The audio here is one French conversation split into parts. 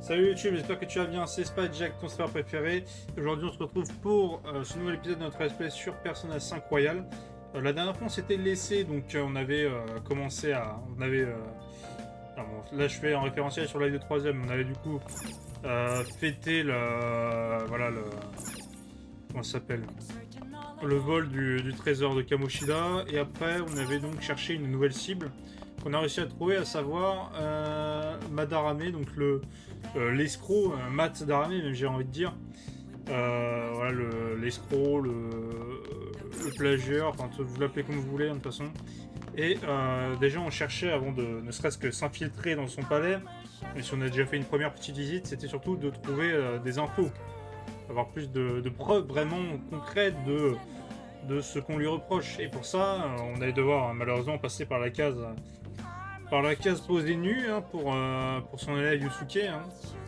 Salut YouTube, j'espère que tu vas bien, c'est Jack, ton streamer préféré. Aujourd'hui on se retrouve pour ce nouvel épisode de notre espèce sur Persona 5 Royal. La dernière fois on s'était laissé, donc on avait commencé à... là je fais un référentiel sur live de 3ème, on avait du coup fêté le... Voilà le... Comment ça s'appelle? Le vol du trésor de Kamoshida, et après on avait donc cherché une nouvelle cible qu'on a réussi à trouver, à savoir Madarame, donc l'escroc, Matt Darame, même j'ai envie de dire. Voilà, l'escroc, le plagieur, enfin vous l'appelez comme vous voulez de toute façon. Et déjà on cherchait avant de ne serait-ce que s'infiltrer dans son palais, mais si on a déjà fait une première petite visite, c'était surtout de trouver des infos, avoir plus de preuves vraiment concrètes de ce qu'on lui reproche. Et pour ça, on allait devoir malheureusement passer par la case posée nue pour son élève Yusuke.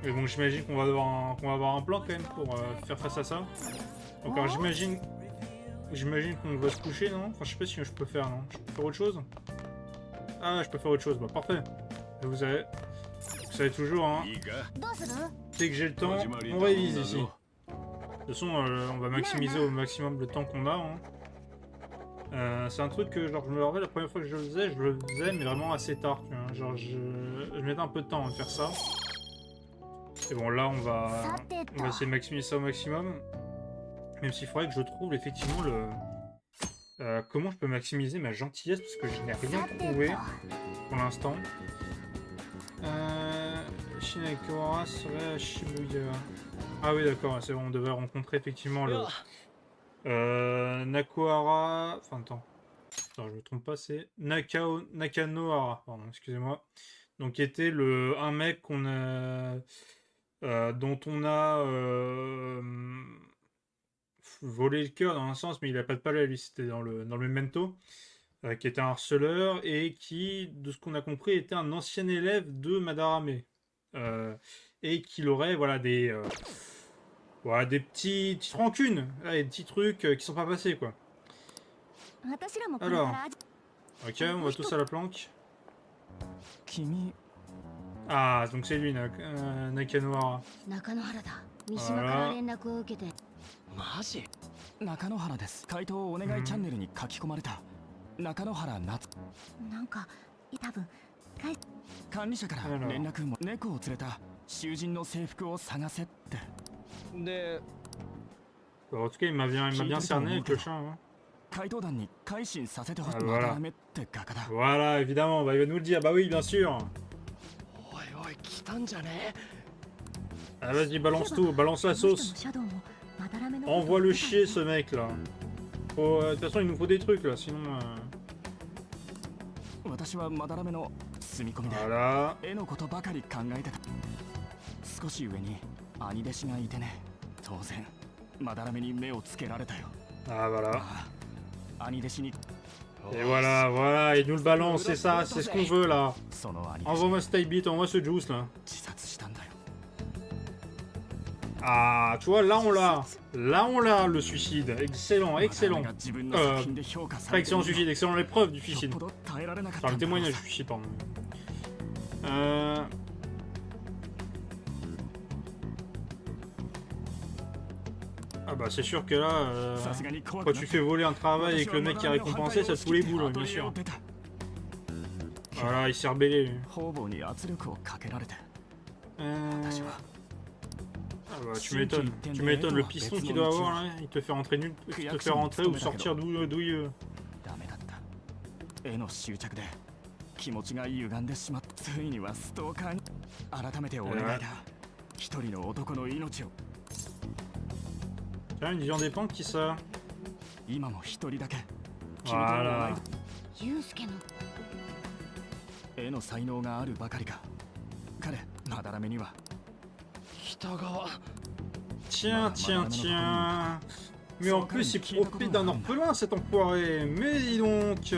Mais bon, j'imagine qu'on va avoir un plan quand même pour faire face à ça. Donc alors j'imagine qu'on va se coucher, non? Enfin, je sais pas si je peux faire, non? Je peux faire autre chose? Ah, je peux faire autre chose, bah parfait. Et vous savez toujours, dès que j'ai le temps, on révise ici. De toute façon, on va maximiser au maximum le temps qu'on a. C'est un truc que genre, je me rappelle la première fois que je le faisais mais vraiment assez tard. Tu vois. Genre, je mettais un peu de temps à faire ça. Et bon, là, on va essayer de maximiser ça au maximum. Même s'il faudrait que je trouve effectivement comment je peux maximiser ma gentillesse, parce que je n'ai rien trouvé pour l'instant. Shinakawara serait à Shibuya. Ah oui, d'accord, c'est bon, on devait rencontrer effectivement le Nakohara. Enfin, attends, je me trompe pas, c'est Nakanohara, pardon, excusez-moi. Donc, qui était un mec qu'on a. Dont on a volé le cœur dans un sens, mais il a pas de palais, lui, c'était dans le Memento. Qui était un harceleur et qui, de ce qu'on a compris, était un ancien élève de Madarame. Et qu'il aurait des petites rancunes, des petits trucs qui sont pas passés, quoi. Alors, ok, on va tous à la planque. Ah, donc c'est lui, Nakanohara. Voilà. 中野原です。回答をお願いチャンネルに書き込まれた中野原夏。なんか多分管理者から連絡も猫を連れた囚人の制服を探せって。で、en tout cas, il m'a bien cerné avec le chat. 回答団に改心させてほしい。ダメって画家だ。Voilà, évidemment, bah, il va nous le dire. Bah oui, bien sûr. おいおい、来たんじゃねえ。 Ah, vas-y, balance tout, balance la sauce. Envoie le chier, ce mec là. De toute façon, il nous faut des trucs là, sinon. Voilà. 少し上に兄弟子がいてね。当然、まだらめに目をつけられたよ。 Ah, voilà. 兄弟子に。 Et voilà, voilà, il nous le balance, c'est ça, c'est ce qu'on veut là. Envoie-moi ce type beat, envoie ce juice là. Ah, tu vois, là on l'a. Là on l'a, le suicide. Excellent, excellent. Pas excellent suicide, excellent l'épreuve du suicide. Enfin, le témoignage du suicide, pardon. Ah bah c'est sûr que là, quand tu fais voler un travail et que le mec qui est récompensé, ça te fout les boules, bien sûr. Voilà, il s'est rebellé lui. Ah bah tu m'étonnes, le piston qu'il doit avoir là, il te fait rentrer ou sortir douilleux. 気持ちが歪んでしまった。ついにはストーカーに改めてお願いだ。一人の男の命を。 Tiens, une vision des pentes qui ça. Voilà. Tiens, tiens, tiens. Mais en plus, il profite d'un orphelin, cet enfoiré. Mais dis donc.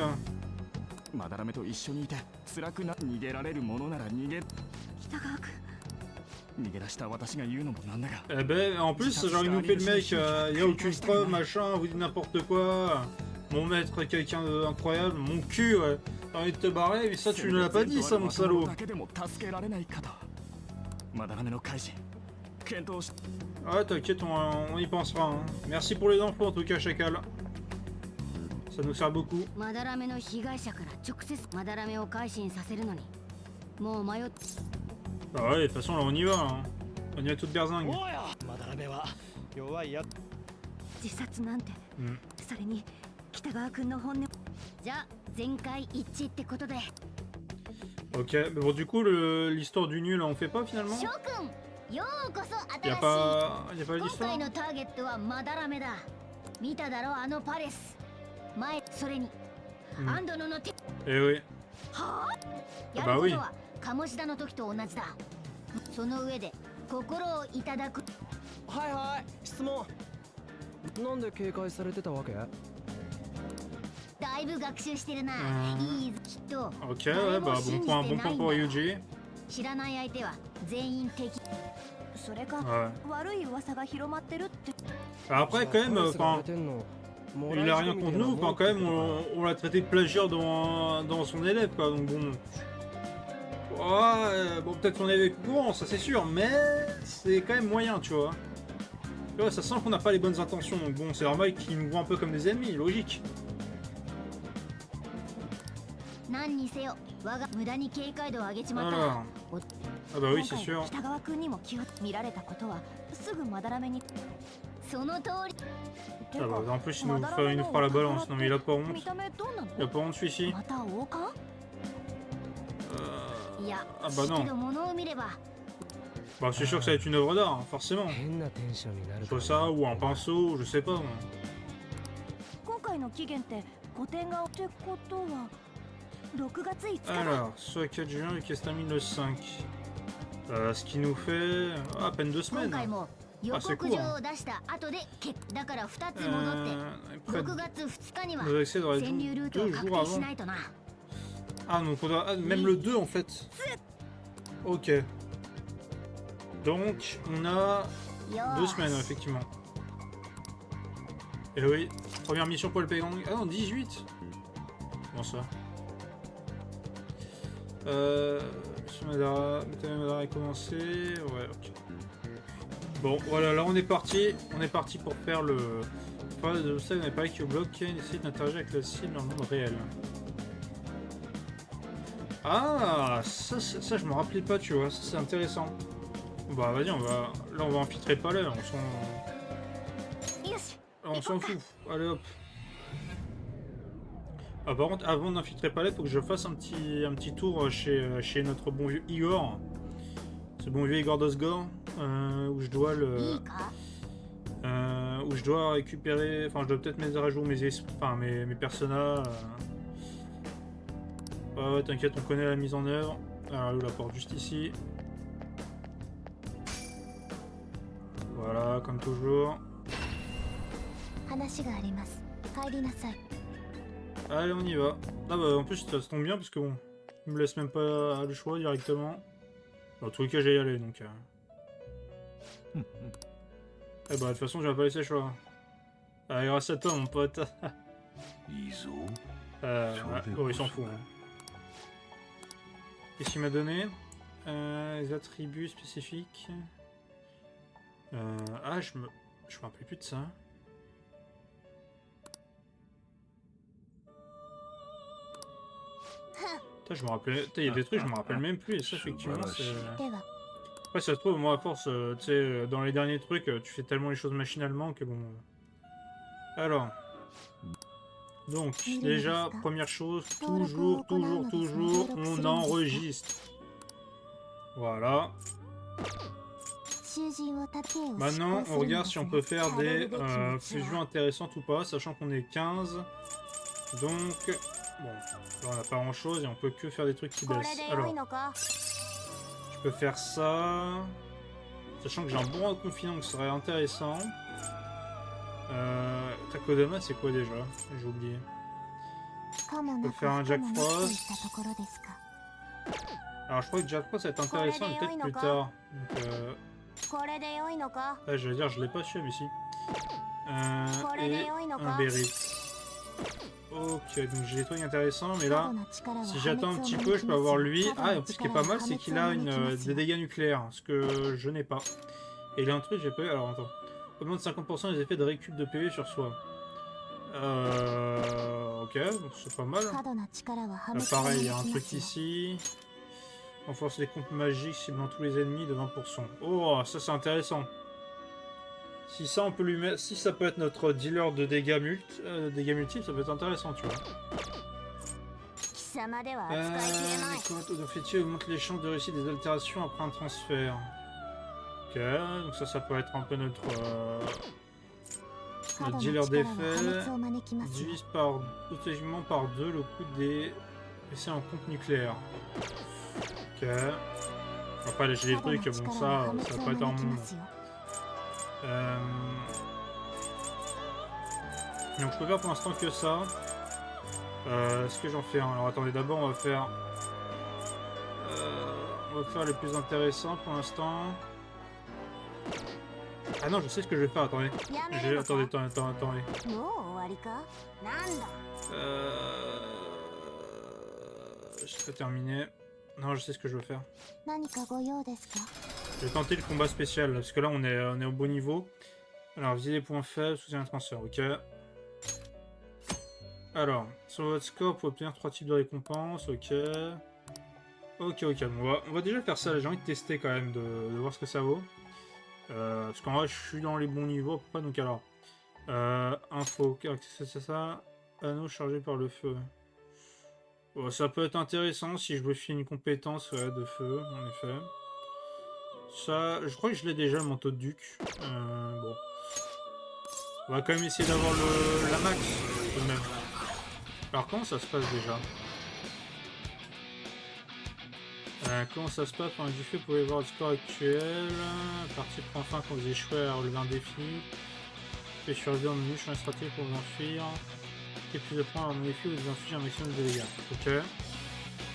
Eh ben, en plus, genre, il nous fait le mec, y a aucune preuve, machin, vous dites n'importe quoi. Mon maître est quelqu'un d'incroyable, mon cul, ouais. T'as envie de te barrer, mais ça, tu ne l'as pas dit, ça, mon salaud. まだらめの改心検討し Ah, t'inquiète, on y pensera. Hein. Merci pour les infos en tout cas, Chacal. Ça nous sert beaucoup. まだらめの被害者から直接まだらめを改心させるのにもう迷っ Ah ouais, de toute façon, là, on y va. Hein. On y va toute berzingue. おやまだらめは弱いや自殺なんて、Mm. それに北川君の本音じゃあ全会一致ってことで Ok, mais bon, du coup, l'histoire du nul, on fait pas finalement? 諸君ようこそ Y 新 a しい pas, y a pas 今 d'histoire? 回のターゲットはまだらめだ見ただろあのパレス前それに、Mm. アンドノの手 Eh oui. はあ あやることは鴨志田の時と同じだその上で心をいただくはいはい質問なんで警戒されてたわけだいぶ学習してるな、うんいいきっと Ok, ouais, bah bon point pour Yuji. 知らない相手は全員敵それか、 Ouais. 悪い噂が広まってるって Après, quand même, enfin, il a rien contre nous, enfin, quand même, on l'a traité de plagiat dans son élève, quoi, donc bon. Ouais, bon, peut-être qu'on avait courant, ça c'est sûr, mais c'est quand même moyen, tu vois. Tu vois, ça sent qu'on n'a pas les bonnes intentions, donc bon, c'est normal qu'ils nous voient un peu comme des ennemis, logique. 何にせよ我が無駄に警戒度を上げちまった Alors. Ah bah oui, c'est sûr. 北川君にも気を見られたことはすぐまだらめにその通り Ah bah, en plus, il nous fera la balance, non mais il a pas honte. 見た目どうなの Il a pas honte, celui-ci. また王冠いや Ah bah non. けど物を見れば Bah, c'est sûr que ça va être une œuvre d'art, hein, forcément. 変なテンションになる Soit ça, ou un pinceau, je sais pas. Moi. 今回の期限って個展がってことは6月5日だ Alors, soit 4 juin et qu'elle se termine le 5. Ce qui nous fait à peine 2今 semaines. 回も予 Ah, c'est 告 court. 状を出した後でだから2つ戻って Après, 6月2日には nos accès devraient 潜入ルー être トを 2 確 jours 定し avant. ないとな Ah, donc on doit... ah, même le 2 en fait. Ok. Donc, on a よ 2 ー semaines, effectivement. Et oui, première mission pour le Pegang. Ah non, 18. Comment ça Mission Madara, Madara a commencé. Ouais, ok. Bon, voilà, là on est parti. On est parti pour faire le... Phase de ça, on n'est pas avec le bloc qui essaie d'interagir avec la cible dans le monde réel. Ah, ça je me rappelais pas, tu vois, ça c'est intéressant. Bah vas-y, on va... Là on va infiltrer pas là,よし on s'en fout. Allez hop. Ah, par contre, avant d'infiltrer Palais, faut que je fasse un petit tour chez notre bon vieux Igor. Ce bon vieux Igor d'Osgore, où je dois い le... いか où je dois récupérer... Enfin, je dois peut-être mettre à jour mes personnages. Ouais, t'inquiète, on connaît la mise en œuvre. Alors, où la porte juste ici. Voilà, comme toujours. 話があります帰りなさい Allez, on y va. Ah bah, en plus, ça se tombe bien, parce que bon, il me laisse même pas le choix directement. Dans tous les cas, j'ai y aller, donc... Eh bah, de toute façon, je vais pas laisser le choix. Ah, grâce à toi, mon pote. Ouais, oh, il s'en fout. Hein. Qu'est-ce qu'il m'a donné les attributs spécifiques. Ah, je me rappelais plus de ça. Putain, je me rappelais. Il y a des trucs, je me rappelle même plus. Et ça, effectivement, c'est. では Après, ça se trouve, moi, à force, tu sais, dans les derniers trucs, tu fais tellement les choses machinalement que bon. Alors. Donc, déjà, première chose, toujours, on enregistre. Voilà. 囚人を立てを Maintenant, on regarde si on peut faire des fusions intéressantes ou pas, sachant qu'on est 15. Donc, bon, là, on n'a pas grand chose et on peut que faire des trucs qui これ baissent. で良 Alors, いのか je peux faire ça. Sachant que j'ai un bon confinement qui serait intéressant. Takodama, c'est quoi déjà? J'ai oublié. かも Je な peux く faire un 不可 Jack もなくとい Frost. ったところですか Alors, je crois que Jack Frost va être intéressant, mais peut-être plus tard. Donc, これで良いのか ah, je vais dire, je l'ai pas su, mais si. これで Et 良いの un か Berry. Ok, donc j'ai des trucs intéressants, mais là, si j'attends un petit peu, je peux avoir lui. Ah, et en plus, ce qui est pas mal, c'est qu'il a des dégâts nucléaires, ce que je n'ai pas. Et il a un truc, j'ai pas eu. Alors, attends. Augmente 50% les effets de récup de PV sur soi. Ok, donc c'est pas mal. Là, pareil, il y a un truc ici. Renforce les comptes magiques ciblant tous les ennemis de 20%. Oh, ça c'est intéressant. Si ça on peut lui mettre, si ça peut être notre dealer de dégâts multiples, ça peut être intéressant, tu vois. Quand on fait tuer, augmente les chances de réussir des altérations après un transfert. Ok, donc ça peut être un peu notre dealer d'effet. Divise par automatiquement par 2 le coût des essais en compte nucléaire. Ok. Après j'ai des trucs, bon ça va pas être un monde. Donc je peux faire pour l'instant que ça. Est-ce que j'en fais un? Alors attendez, d'abord on va faire les plus intéressants pour l'instant. Ah non, je sais ce que je vais faire, attendez. Attendez. Je vais terminer. Non, je sais ce que je veux faire. Je vais tenter le combat spécial, parce que là on est au bon niveau. Alors, viser les points faibles, soutien un transfert, ok. Alors, sur votre score, pour obtenir 3 types de récompenses, ok. Ok, on va déjà faire ça, j'ai envie de tester quand même, de voir ce que ça vaut. Parce qu'en vrai, je suis dans les bons niveaux, à peu près, donc alors. Info, c'est ça. Anneau chargé par le feu. Bon, ça peut être intéressant si je veux filer une compétence de feu, en effet. Ça, je crois que je l'ai déjà, le manteau de duc. Bon. On va quand même essayer d'avoir la max, tout de même. Alors, comment ça se passe déjà? Comment ça se passe pendant du fait, vous pouvez voir le score actuel. Partie prend fin quand vous échouez à relever un défi. Fait survivre en menu, champ stratégique pour vous enfuir. Et plus de points à mon défi, vous infligez un maximum de dégâts. Ok.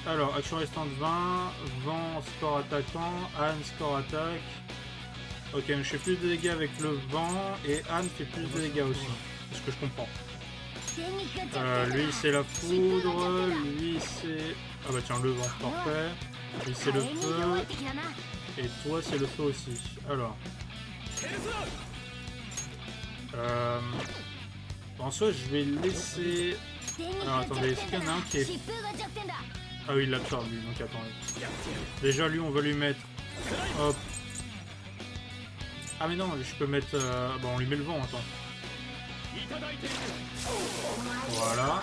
Alors, action restante 20. Vent, score attaquant. Anne, score attaque. Ok, donc je fais plus de dégâts avec le vent. Et Anne fait plus de dégâts aussi. C'est ce que je comprends. Lui, c'est la foudre. Lui, c'est... Ah bah tiens, le vent, parfait. Lui, c'est le feu. Et toi, c'est le feu aussi. Alors... en soi, je vais laisser... Alors, attendez, est-ce qu'il y en a un qui est... Ah oui, il l'absorbe, lui, donc attendez. Déjà, lui, on va lui mettre... Hop. Ah mais non, je peux mettre... Bon, on lui met le vent, attends. Voilà.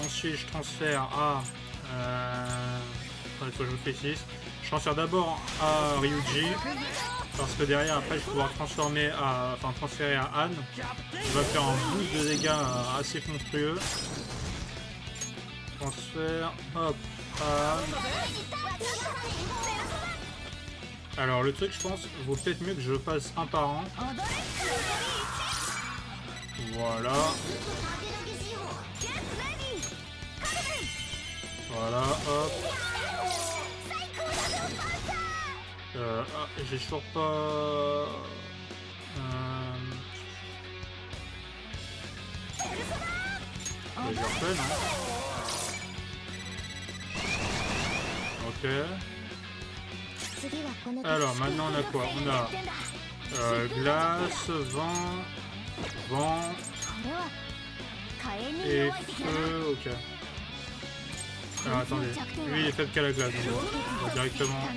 Ensuite, je transfère à... Attendez, faut que je réfléchisse. Je transfère d'abord à Ryuji. Parce que derrière, après, je vais pouvoir transférer à Anne. Il va faire un boost de dégâts assez monstrueux. Transfert, hop, Anne. Alors, le truc, je pense, vaut peut-être mieux que je passe un par un. Voilà. Voilà, hop. J'ai toujours pas... Je refais, non? Ok. Alors, maintenant on a quoi? On a glace, vent et feu, ok. Alors attendez, lui il est faible qu'à la glace, donc on va directement...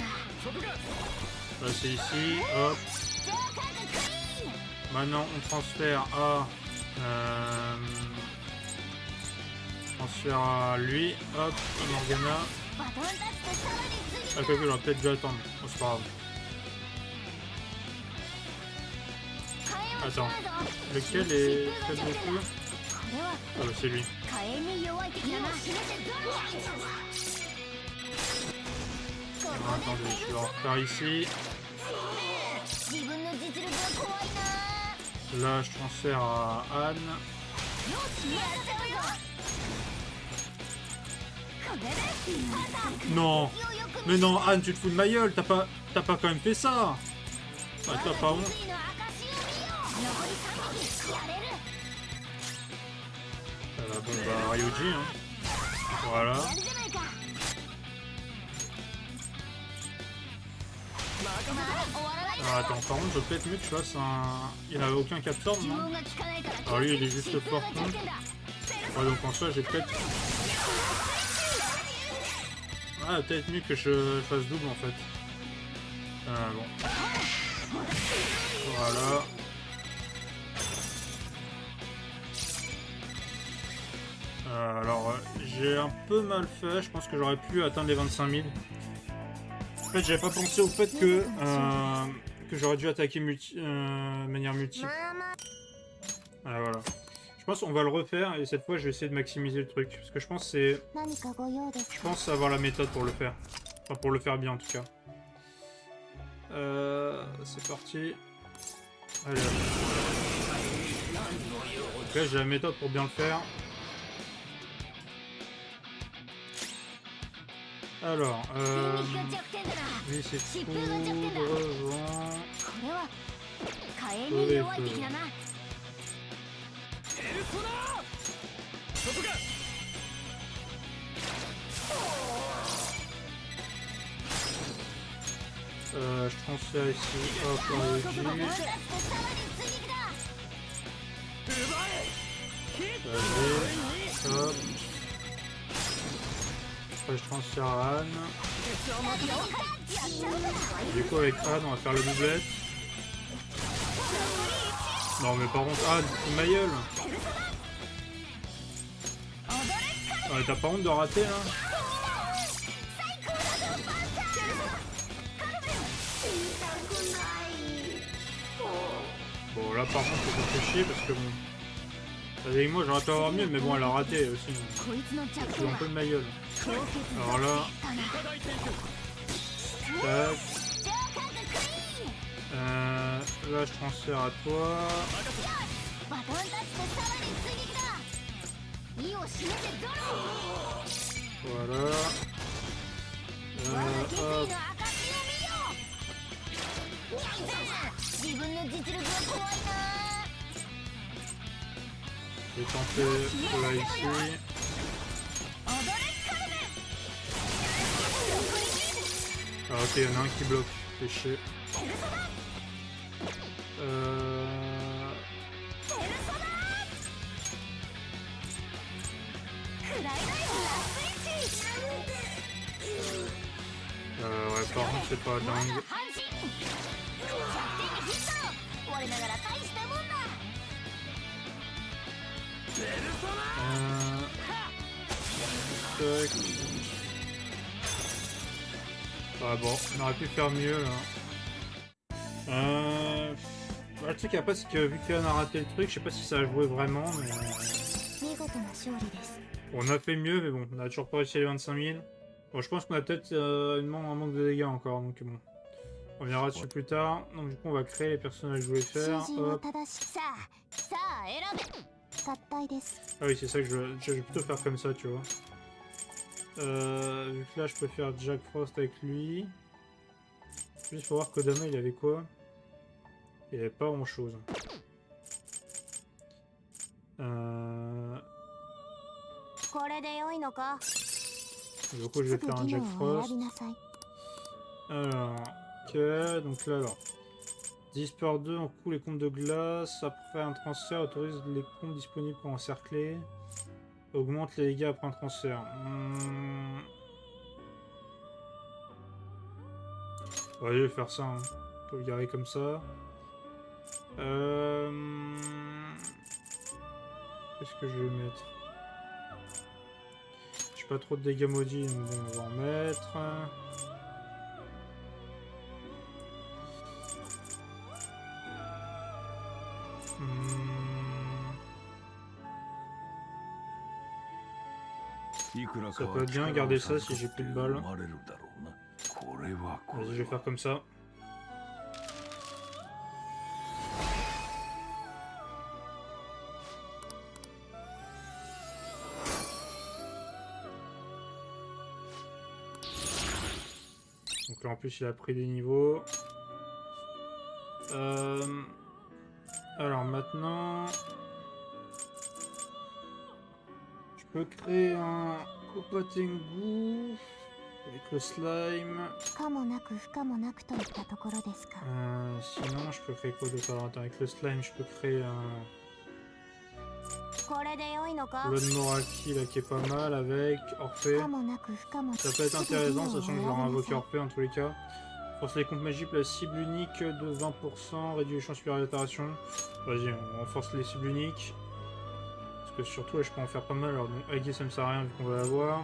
Là c'est ici, hop. Maintenant on transfère à lui, hop, à Morgana. Ah quoi que j'aurais peut-être dû attendre, oh, c'est pas grave. Attends, lequel est faible beaucoup? Ah bah c'est lui. Alors, attendez, je vais en refaire ici. Là je transfère à Anne. Non, mais non Anne, tu te fous de ma gueule, t'as pas quand même fait ça. Ah, t'as pas honte. Bon bah Ryuji, hein. Voilà. Alors attends, par contre, je peux être mieux que je fasse un... Il n'avait aucun qui absorbe, non? Alors lui, il est juste fort contre. Ouais, donc en soi, j'ai peut-être... Ah, peut-être mieux que je fasse double, en fait. Bon. Voilà. Alors, j'ai un peu mal fait. Je pense que j'aurais pu atteindre les 25 000. En fait, j'avais pas pensé au fait que j'aurais dû attaquer de manière multiple. Voilà. Je pense qu'on va le refaire et cette fois, je vais essayer de maximiser le truc. Parce que je pense que c'est... Je pense avoir la méthode pour le faire. Enfin, pour le faire bien, en tout cas. C'est parti. Allez. Donc là, j'ai la méthode pour bien le faire. Alors, lui c'est foudre, vent, feu et feu. Je transfère ici, hop, Ryuji. Vas-y, hop. Après je transfère à Anne. Du coup avec Anne on va faire la doublette. Non mais par contre Anne, c'est ma gueule. Ouais, t'as pas honte de rater là? Bon là par contre ça fait chier parce que bon... Avec moi j'aurais pu avoir mieux mais bon elle a raté aussi. C'est un peu de ma gueule. Alors là... Tac. Là je transfère à toi. Voilà. Hop. Je vais tenter là ici. Ah ok, il y en a un qui bloque, fait chier. Ouais, par contre c'est pas dingue. Tac. Ah bon, on aurait pu faire mieux là. Le truc après c'est que vu qu'on a raté le truc, je sais pas si ça a joué vraiment mais... On a fait mieux mais bon, on a toujours pas réussi les 25 000. Bon je pense qu'on a peut-être un manque de dégâts encore donc bon. On verra dessus plus tard. Donc du coup on va créer les personnages que je voulais faire. Hop. Ah oui c'est ça que je vais plutôt faire comme ça tu vois. Vu que là je peux faire Jack Frost avec lui. Juste pour voir Kodama il avait quoi. Il avait pas grand chose. Du coup je vais faire un Jack Frost. Alors, ok, donc là alors. 10 par 2 en coup les comptes de glace. Après un transfert autorise les comptes disponibles pour encercler. Augmente les dégâts après un transfert. Ouais, je vais faire ça. Hein. Faut le garder comme ça. Qu'est-ce que je vais mettre? J'ai pas trop de dégâts maudits, donc bon, on va en mettre. Ça peut être bien garder ça si j'ai plus de balles. Vas-y, je vais faire comme ça. Donc là en plus il a pris des niveaux. Alors maintenant... peux créer un Kopatengu avec le slime. かもなく不可もなくといったところですか。 Sinon, je peux créer quoi d'autre? Alors, attends, avec le slime, je peux créer un これで良いのか。 Blood Moraki là qui est pas mal avec Orphée. かもなく不可も。 Ça peut être intéressant, sachant que je vais invoquer Orphée en tous les cas. Force les comptes magiques, la cible unique de 20%, réduit les chances sur l'altération. Vas-y, on renforce les cibles uniques. Parce que surtout, là, je peux en faire pas mal. Alors, donc, Aggie, ça me sert à rien vu qu'on va l'avoir.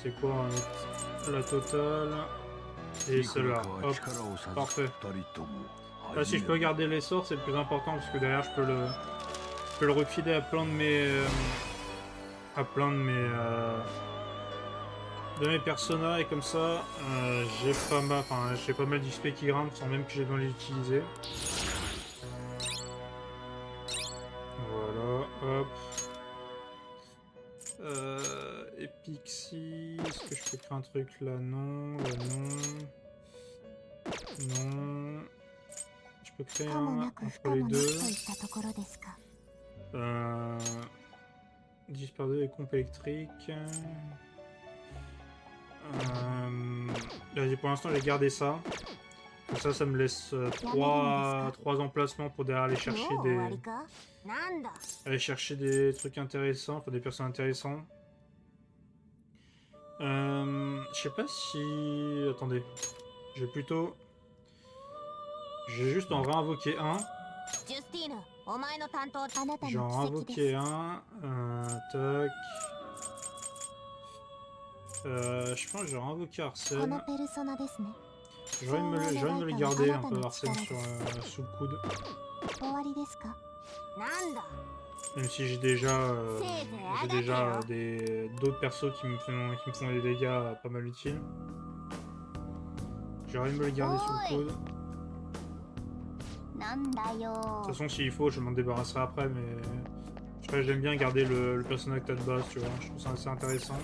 C'est quoi la totale? Et celle-là. Hop, parfait. Ah, si je peux garder les sorts, c'est le plus important parce que derrière, je peux le refiler à plein de mes. De mes personnages et comme ça j'ai pas mal d'XP qui grimpent sans même que j'ai besoin de les utiliser. Voilà, hop. Et Pixie, est-ce que je peux créer un truc là? Non, là non. Non. Je peux créer un entre les deux. 10 par 2 et comp électrique. Pour l'instant, j'ai gardé ça. Comme ça me laisse 3 emplacements pour derrière aller chercher des trucs intéressants, enfin des personnes intéressants. Je sais pas si... Attendez. Je vais juste en réinvoquer un. J'en réinvoquer un. Tac. Je pense que j'aurais invoqué Arsène. J'aurais me le garder un peu Arsène sous le coude. Même si j'ai déjà d'autres persos qui me font des dégâts pas mal utiles. J'aurais me le garder sous le coude. De toute façon, s'il faut, je m'en débarrasserai après, mais j'aime bien garder le personnage que t'as de base, tu vois. Je trouve ça assez intéressant.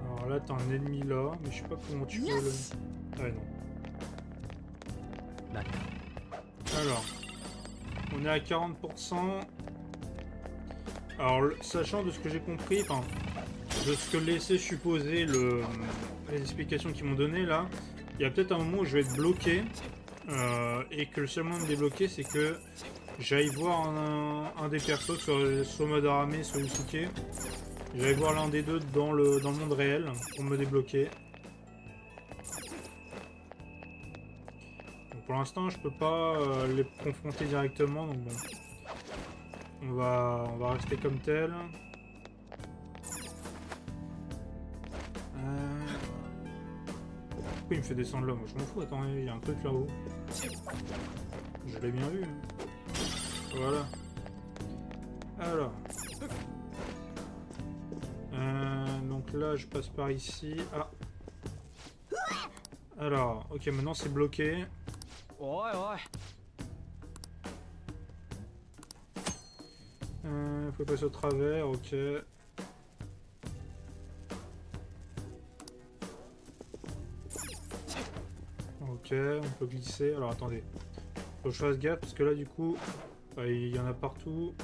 Alors là, t'as un ennemi là, mais je sais pas comment tu peux le... Ah non. Alors, on est à 40%. Alors, sachant de ce que j'ai compris, enfin, de ce que laissait supposer les explications qu'ils m'ont donné là, il y a peut-être un moment où je vais être bloqué et que le seul moyen de me débloquer, c'est que j'aille voir un des persos, soit Madarame, soit Yusuke. J'aille voir l'un des deux dans le monde réel pour me débloquer. Donc pour l'instant, je peux pas les confronter directement, donc bon. On va rester comme tel. Pourquoi il me fait descendre là? Moi je m'en fous, attends, il y a un truc là-haut. Je l'ai bien vu. Voilà. Alors. Donc là je passe par ici. Ah. Alors, ok, maintenant c'est bloqué. Faut passer au travers, ok. Ok, on peut glisser. Alors attendez. Faut que je fasse gaffe parce que là du coup, il y en a partout.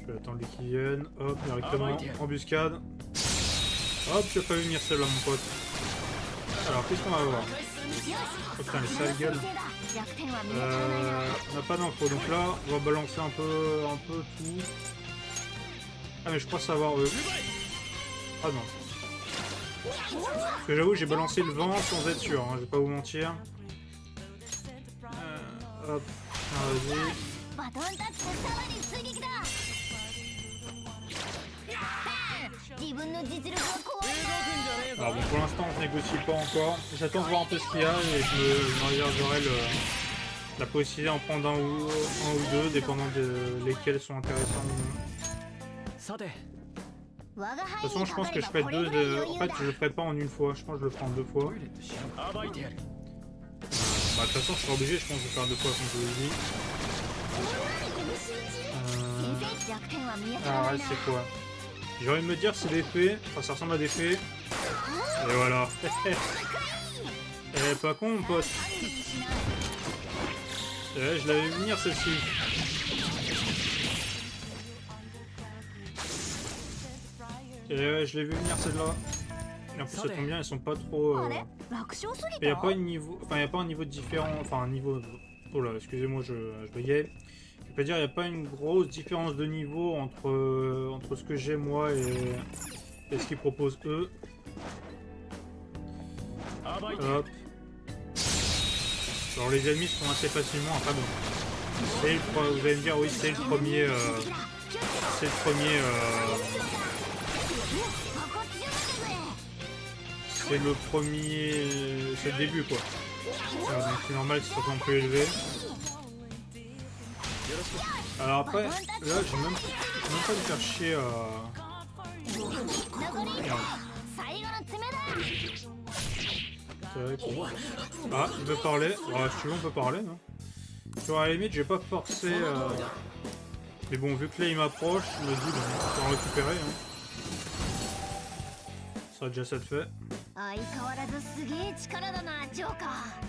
Je vais attendre qu'ils viennent. Hop, directement. Embuscade. Hop, tu as pas vu venir celle-là, mon pote. Alors, qu'est-ce qu'on va voir? Oh putain, les sales gueules. On n'a pas d'infos, donc là, on va balancer un peu tout. Ah, mais je crois savoir eux. Ah non. Parce que j'avoue, j'ai balancé le vent sans être sûr, hein, je vais pas vous mentir. Hop, vas-y. Alors bon, pour l'instant on ne négocie pas encore. J'attends de voir un peu ce qu'il y a et je me réserverai la possibilité d'en prendre un ou deux, dépendant de lesquels sont intéressants ou non. De toute façon, je pense que je ferai deux. En fait, je le ferai pas en une fois. Je pense que je le ferai en deux fois. De toute façon, je serai obligé, je pense, de faire deux fois, comme je vous l'ai dit. Alors, ouais, c'est quoi? J'ai envie de me dire c'est des fées. Enfin, ça ressemble à des fées. Et voilà. Eh, pas con, mon pote. Je l'avais vu venir celle-ci. Je l'ai vu venir celle-là. Et en plus ça tombe bien, elles sont pas trop... あれ楽勝すぎ Il n'y a た pas une niveau... Enfin, il y a pas un niveau différent... Enfin, un niveau... Oh là, excusez-moi, je bégayais. Je peux dire, il n'y a pas une grosse différence de niveau entre ce que j'ai moi et ce qu'ils proposent eux. Hop. Alors les ennemis se font assez facilement, enfin bon. Vous allez me dire, oui, c'est le premier... c'est le premier... c'est le premier... c'est le début quoi. Alors, donc c'est normal que ce soit un peu élevé. Alors après, là j'ai même pas dû faire chier à... Merde. Ah, il veut parler. Ah, si tu veux, on peut parler, non? Tu vois, à la limite, j'ai pas forcé... Mais bon, vu que là il m'approche, je me dis, bon, on peut en récupérer. Hein. Ça déjà ça te fait.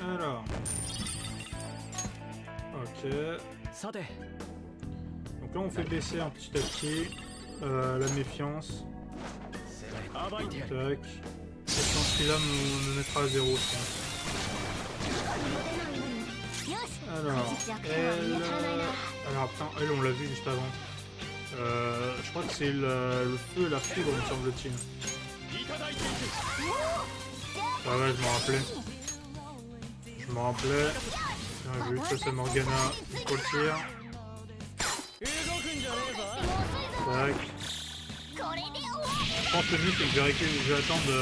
Alors. Ok. さて Donc là on fait baisser un petit à petit la méfiance. 暴いてやる Tac. Je pense qu'il là me mettra à 0 je pense. Alors, alors putain, elle on l'a vu juste avant. Je crois que c'est le feu et la foudre me semble-t-il. Ah ouais, je m'en rappelais. Je m'en rappelais. Bien vu, ça c'est Morgana. Faut le tir. Tac. Je pense que le mieux c'est que je vais attendre.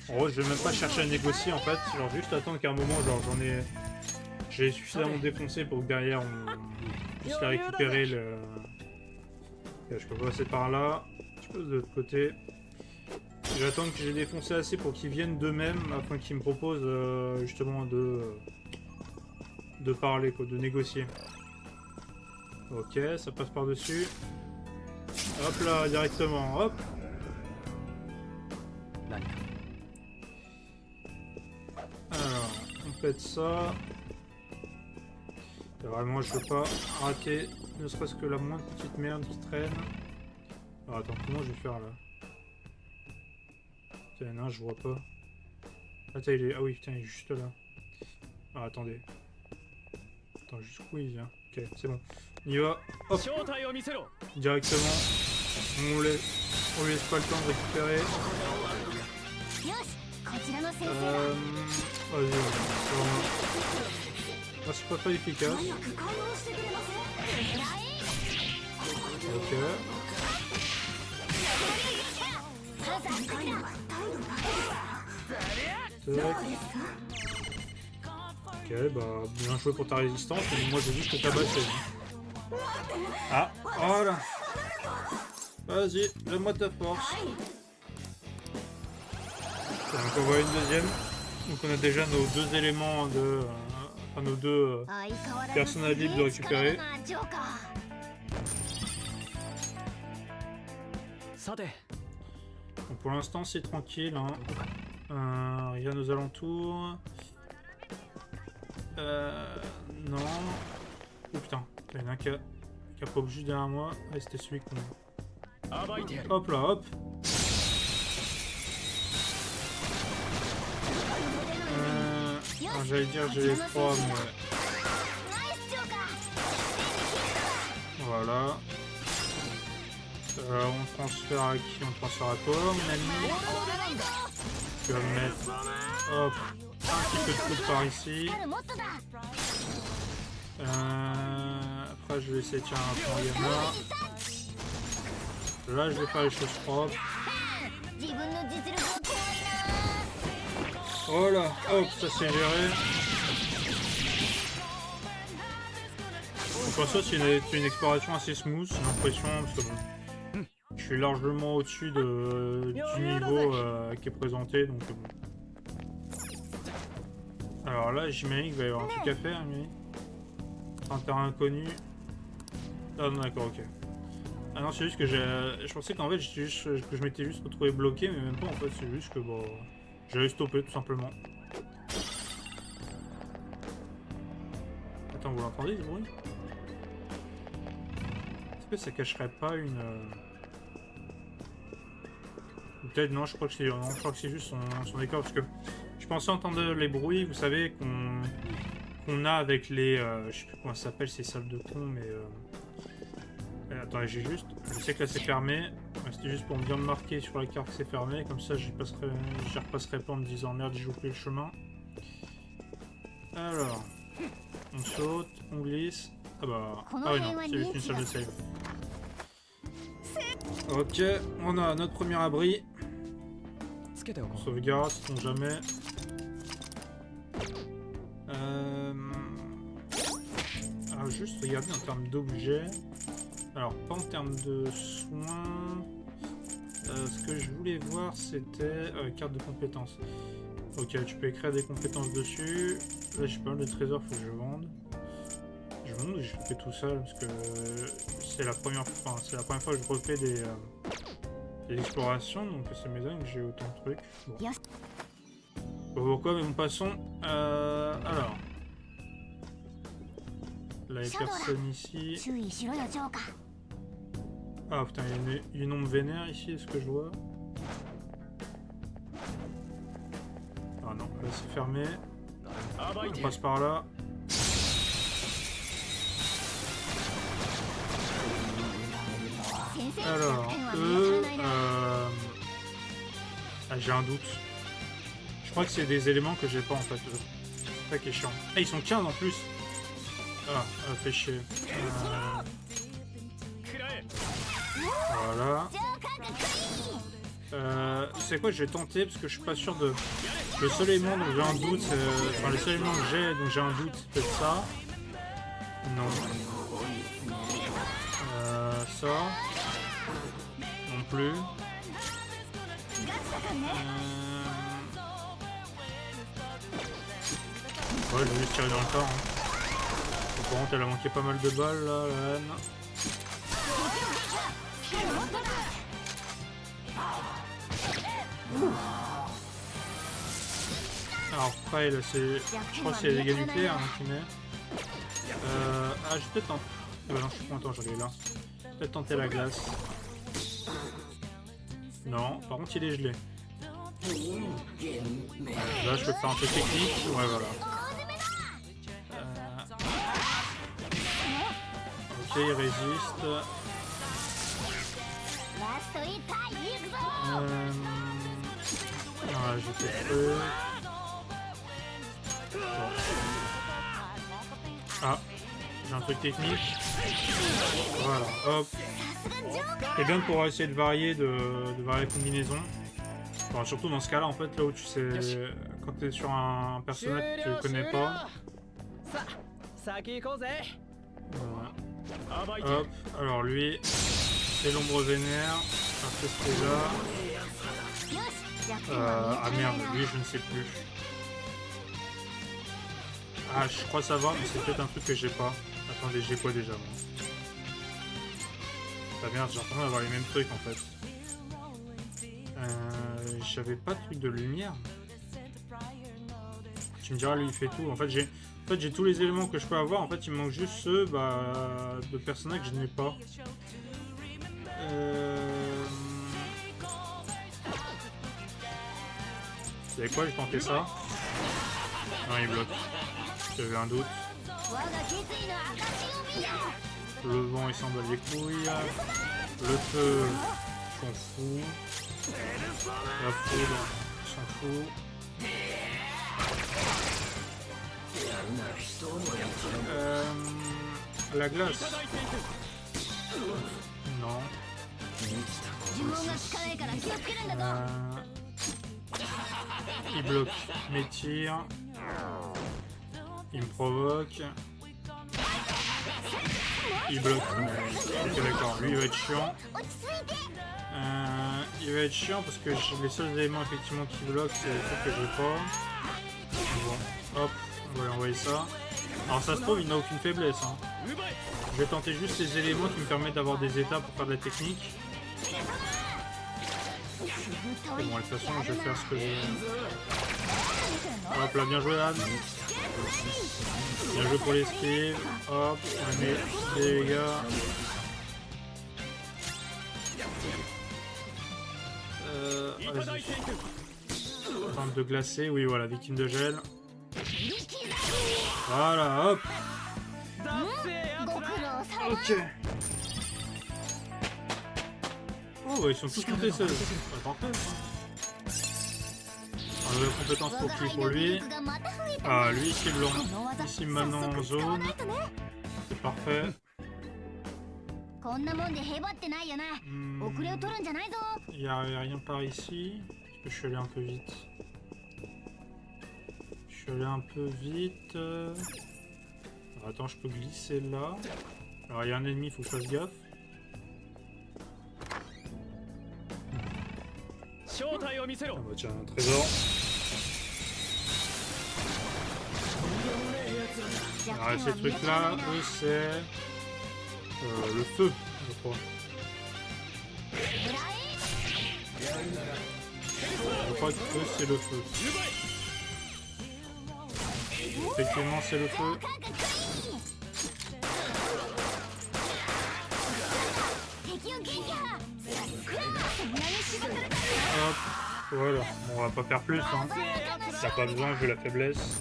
En gros, je vais même pas chercher à négocier en fait. Genre juste attendre qu'à un moment, genre j'ai suffisamment défoncé pour que derrière on puisse la récupérer. Ok, je peux passer par là. Je passe de l'autre côté. Je vais attendre que j'ai défoncé assez pour qu'ils viennent d'eux-mêmes afin qu'ils me proposent justement de parler, quoi, de négocier. Ok, ça passe par-dessus. Hop là, directement, hop. Alors, on pète ça. Et vraiment, je veux pas rater ne serait-ce que la moindre petite merde qui traîne. Alors attends, comment je vais faire là? Putain, non, je vois pas. Attends, il est... Ah oui, putain, il est juste là. Ah, attendez. Attends, jusqu'où il vient? Ok, c'est bon. On y va. Hop. Directement. On lui laisse pas le temps de récupérer. Vas-y, ah, c'est pas efficace. Ok. Ok, bah bien joué pour ta résistance, mais moi j'ai juste tabassé. Ah, voilà. Vas-y, donne-moi ta force. Donc on voit une deuxième. Donc on a déjà nos deux éléments de... enfin nos deux personnages libres de récupérer. Donc pour l'instant c'est tranquille. Hein. Rien aux alentours. Non. Oh putain, il y en a un qui a pop juste derrière moi. Ah, c'était celui qu'on... Hop là, hop. J'allais dire j'ai les trois, mais... Voilà. On transfère à qui? On transfère à toi, mon ami. Tu vas me mettre... Hop. Un petit peu de coude par ici. Après je vais essayer de tirer un peu en Yana. Là je vais faire les choses propres. Voilà, hop, ça c'est géré. Donc en soi c'est une exploration assez smooth, j'ai l'impression, parce que bon, je suis largement au-dessus du niveau qui est présenté, donc bon. Alors là j'imagine qu'il va y avoir un truc à faire, mais... Un terrain inconnu. Ah non d'accord, ok. Ah non, c'est juste que je pensais qu'en fait que je m'étais juste retrouvé bloqué, mais même pas en fait, c'est juste que bon... J'avais stoppé tout simplement. vous l'entendez ce bruit? Est-ce que ça cacherait pas une... Peut-être non, je crois que c'est juste son décor, parce que je pensais entendre les bruits, vous savez, qu'on a avec les... je sais plus comment ça s'appelle, ces salles de con, mais... attendez, je sais que là c'est fermé, c'était juste pour bien me marquer sur la carte que c'est fermé, comme ça j'y repasserai pas en me disant merde, j'ai loupé le chemin. Alors, on saute, on glisse, ah bah... Ah oui non, c'est juste une salle de save. Ok, on a notre premier abri. Sauvegarde, sait-on jamais. Alors juste regarder en termes d'objets. Alors pas en termes de soins. Ce que je voulais voir c'était carte de compétences. Ok, tu peux écrire des compétences dessus. Là j'ai pas mal de trésors, faut que je vende. Je vende ou je fais tout seul parce que c'est la première fois que je refais des explorations, donc c'est m'étonne que j'ai autant de trucs. Bon. Pourquoi, mais bon, passons. Alors. Là, il y a personne ici. Ah putain, il y a une ombre vénère ici, est-ce que je vois? Ah non, là c'est fermé. On passe par là. Alors, ah, j'ai un doute. Je crois que c'est des éléments que j'ai pas en fait. C'est ça qui est chiant. Ah, ils sont 15 en plus. Ah, fait chier. Voilà. C'est quoi, je vais tenter parce que je suis pas sûr de... Le seul élément dont j'ai un doute, enfin le seul élément que j'ai dont j'ai un doute, c'est peut-être ça. Non. Ça. Non plus. Ouais, je vais juste tirer dans le corps. Hein. Par contre, elle a manqué pas mal de balles là, la haine. Alors, après, là, c'est. Je crois que c'est les dégâts nucléaires hein, qui met. Ah, je vais peut-être tenter. Ah, bah non, je suis content, j'allais là. Peut-être tenter la glace. Non, par contre, il est gelé. Là, je peux faire un peu technique. Ouais, voilà. Ok, il résiste. Ouais, j'ai fait peu. Bon. Ah, j'ai un truc technique. Voilà, hop. C'est bien de pouvoir essayer de varier, varier les combinaisons. Enfin, surtout dans ce cas-là, en fait, là où tu sais, quand tu es sur un personnage que tu ne connais pas. Voilà. Hop, alors lui, c'est l'ombre vénère. C'est ce là. Ah merde, lui, je ne sais plus. Ah, je crois savoir, mais c'est peut-être un truc que j'ai pas. Attendez, j'ai quoi déjà, moi? Ah merde, j'ai l'impression d'avoir les mêmes trucs en fait. J'avais pas de truc de lumière. Tu me diras, lui il fait tout. En fait, j'ai tous les éléments que je peux avoir. En fait, il me manque juste ceux de personnages que je n'ai pas. Vous savez quoi, j'ai tenté ça. Non, il bloque. J'avais un doute. Le vent il s'en bat les couilles. Le feu, je m'en fous. La foudre, je s'en fout. La glace. Non. Il bloque mes tirs. Il me provoque. Il bloque. Ok d'accord, lui il va être chiant. Il va être chiant parce que les seuls éléments effectivement qui bloquent c'est les trucs que j'ai pas. Bon, hop, on va lui envoyer ça. Alors ça se trouve il n'a aucune faiblesse. Hein. Je vais tenter juste les éléments qui me permettent d'avoir des états pour faire de la technique. とい Bon, de toute façon, je vais faire ce que je veux. 見てんの Hop là, bien joué, Anne. Bien joué pour l'esquive. Hop, on met les dégâts. Vas-y. Tente de glacer, oui, voilà, victime de gel. Voilà, hop. ご苦労さ Ok. Oh, bah, ils sont tous montés 16. Parfait. Alors, nouvelle compétence pour qui? Pour lui. がまた増えた Ah, lui qui est blanc. この技 Ici maintenant en 使わ zone. ないとね C'est parfait. こんなもんでへばってないよな Hmm, 遅れを取るんじゃないぞ y a rien par ici. Parce que je suis allé un peu vite. Je suis allé un peu vite. Alors, attends, je peux glisser là. Alors, il y a un ennemi, il faut que je fasse gaffe. 正体を見せ Ah ろ bah tiens, un trésor. Alors, ces trucs-là, eux, c'est le feu, je crois. Je crois que eux, c'est le feu. Effectivement, c'est le feu. 敵を撃破そんなに仕事るか Hop, voilà. Bon, on va pas faire plus, hein. T'as pas besoin vu la faiblesse.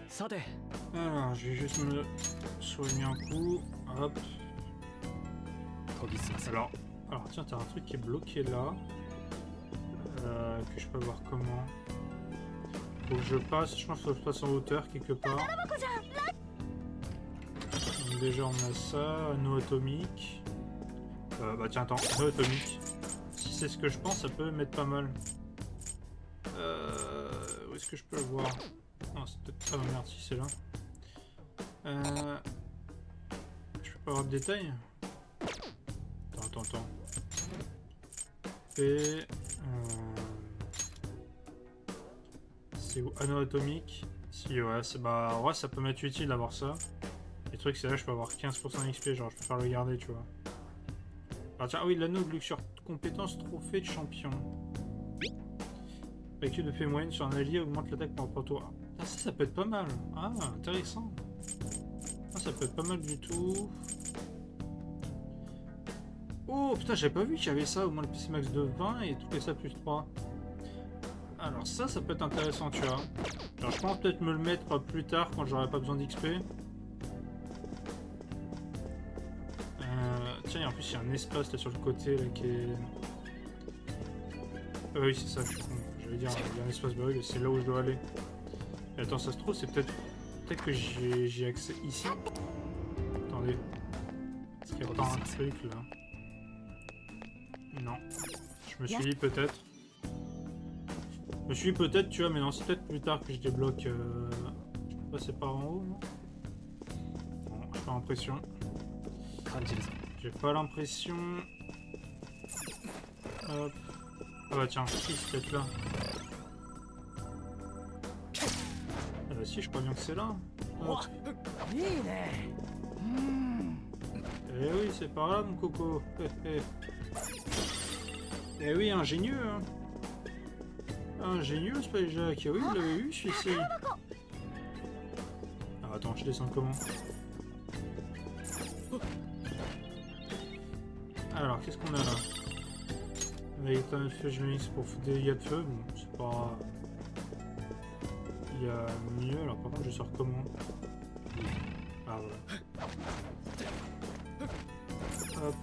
さて Alors, je vais juste me soigner un coup. Hop. 研ぎ澄ませ Alors tiens, t'as un truc qui est bloqué là. Que je peux voir comment. Faut que je passe, je pense que je passe en hauteur quelque part. Donc déjà on a ça, anneau atomique. Bah tiens, attends, anneau atomique. Si c'est ce que je pense, ça peut mettre pas mal. Où est-ce que je peux le voir? Non, c'est peut-être pas... merde, si c'est là. Je peux pas avoir de détails? Attends. Et... c'est où? Anneau atomique. Si, ouais, c'est... Bah, ouais, ça peut m'être utile d'avoir ça. Le truc, c'est là, je peux avoir 15% d'XP, genre, je peux faire le garder, tu vois. Ah, tiens, ah oui, l'anneau de luxure. Compétence trophée de champion. Avec de paix moyenne sur un allié augmente l'attaque par rapport à toi. Ah, ça peut être pas mal. Ah, intéressant. Ah, ça peut être pas mal du tout. Oh putain, j'avais pas vu qu'il y avait ça, au moins le PC max de 20 et tout ça plus 3. Alors ça peut être intéressant, tu vois. Alors je pense peut-être me le mettre plus tard quand j'aurai pas besoin d'XP. Tiens, et en plus il y a un espace là sur le côté là qui est... oui, c'est ça, je suis con. J'allais dire, il y a un espace, bah oui, c'est là où je dois aller. Et attends, ça se trouve, c'est peut-être... Peut-être que j'ai accès ici. Attendez. Est-ce qu'il y a pas un truc là? Non. Je me suis dit peut-être. Je me suis dit peut-être, tu vois, mais non, c'est peut-être plus tard que je débloque... Je peux passer par en haut, non? Bon, j'ai pas l'impression. J'ai pas l'impression... Hop. Ah bah tiens, si, c'est peut-être là. Ah bah si, je crois bien que c'est là. Hop. Eh oui, c'est par là, mon coco. Eh oui, ingénieux, hein. Ingénieux, Space Jack. Oui, vous l'avez eu, celui-ci. Ah, attends, je descends comment? Alors, qu'est-ce qu'on a là? Avec un feu générique pour foutre des dégâts de feu. Bon, c'est pas... Il y a mieux. Alors, par contre, je sors comment? Ah, voilà. Hop.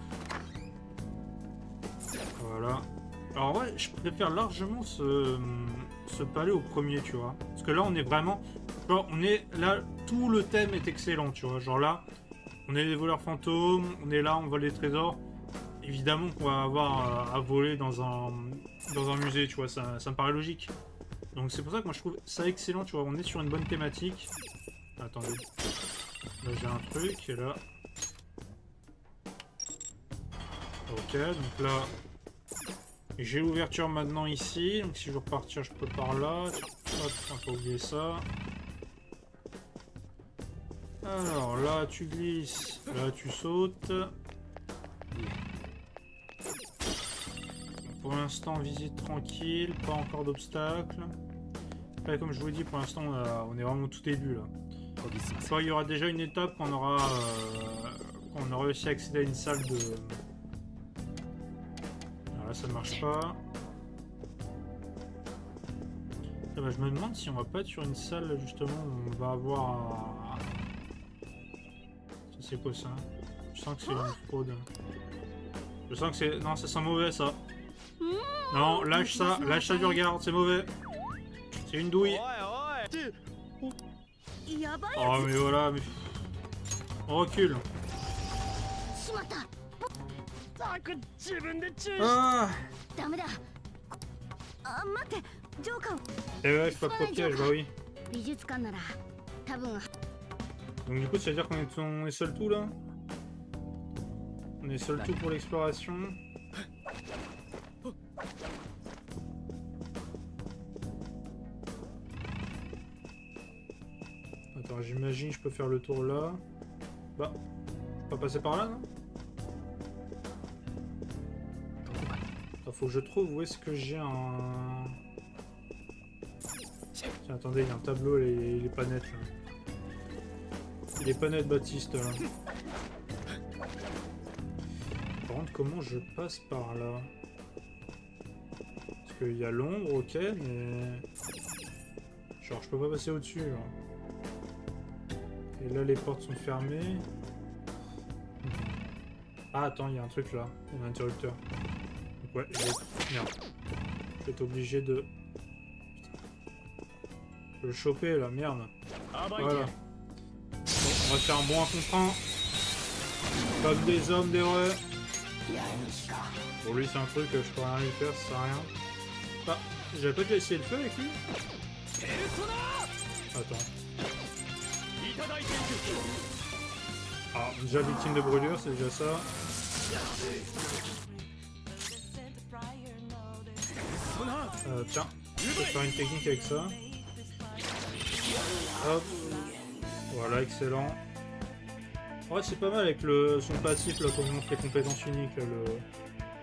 Voilà. Alors ouais, je préfère largement ce palais au premier, tu vois. Parce que là, on est vraiment... Genre, on est... Là, tout le thème est excellent, tu vois. Genre là, on est les voleurs fantômes, on est là, on vole les trésors. Évidemment qu'on va avoir à voler dans un musée, tu vois. Ça me paraît logique. Donc c'est pour ça que moi, je trouve ça excellent, tu vois. On est sur une bonne thématique. Attendez. Là, j'ai un truc, et là... Ok, donc là... J'ai l'ouverture maintenant ici, donc si je veux repartir, je peux par là. Tiens, hop, on va pas oublier ça. Alors là, tu glisses, là, tu sautes. pour l'instant, visite tranquille, pas encore d'obstacles. Après, comme je vous l'ai dit, pour l'instant, on est vraiment au tout début là. Quand il y aura déjà une étape qu'on aura réussi à accéder à une salle de... Alors là, ça ne marche pas. Ah bah, je me demande si on va pas être sur une salle justement où on va avoir... Ça c'est quoi ça? Je sens que c'est une fraude. Je sens que c'est... Non, ça sent mauvais ça. Non, lâche ça du regard, c'est mauvais. C'est une douille. Oh mais voilà, mais... On recule. しまった。たく自分で注意 Ah ダメだ。あ、待って、ジョーカー。 Eh ouais, je suis pas trop piège, bah oui. 美術館なら多分。 Donc du coup, ça veut dire qu'on est seul tout là? On est seul tout pour l'exploration. Attends, j'imagine je peux faire le tour là. Bah, je peux pas passer par là, non? Attends, faut que je trouve où est-ce que j'ai un... Tiens, attendez, il y a un tableau, il est pas net là. Il est pas net, Baptiste là. Par contre, comment je passe par là? Parce qu'il y a l'ombre, ok, mais... Genre, je peux pas passer au-dessus. Et là, les portes sont fermées. Ah, attends, il y a un truc là. Il y a un interrupteur. Donc, ouais, merde. Je vais être obligé de... Je vais le choper là, merde. Voilà. Bon, on va faire un bon 1 contre 1. Comme des hommes, des vrais. Pour lui, c'est un truc que je peux rien lui faire, ça sert à rien. Ah, j'avais pas déjà essayé le feu avec lui? Attends. Ah, déjà victime de brûlure, c'est déjà ça. Tiens, je peux faire une technique avec ça. Hop. Voilà, excellent. Ouais, c'est pas mal avec son passif là, quand il montre les compétences uniques.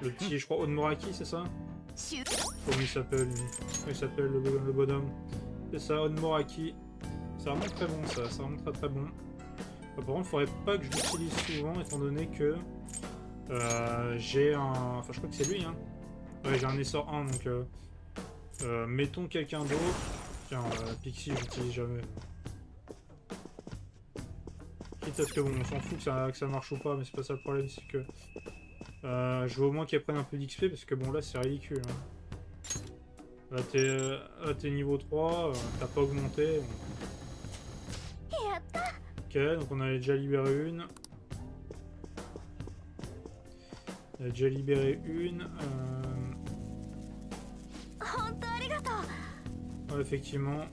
Le petit, je crois, Onmoraki, c'est ça? Comment il s'appelle lui? Comment il s'appelle le bonhomme? C'est ça, Onmoraki. C'est vraiment très bon ça, c'est vraiment très très bon. Par contre, il faudrait pas que je l'utilise souvent étant donné que j'ai un... Enfin, je crois que c'est lui, hein. Ouais, j'ai un essor 1, donc... mettons quelqu'un d'autre. Tiens, Pixie, j'utilise jamais. Quitte à ce que bon, on s'en fout que ça marche ou pas, mais c'est pas ça le problème, c'est que... je veux au moins qu'elle prenne un peu d'XP, parce que bon, là, c'est ridicule. Hein. Là, t'es niveau 3, t'as pas augmenté. Ok, donc on avait déjà libéré une. On a déjà libéré une. Ouais, effectivement.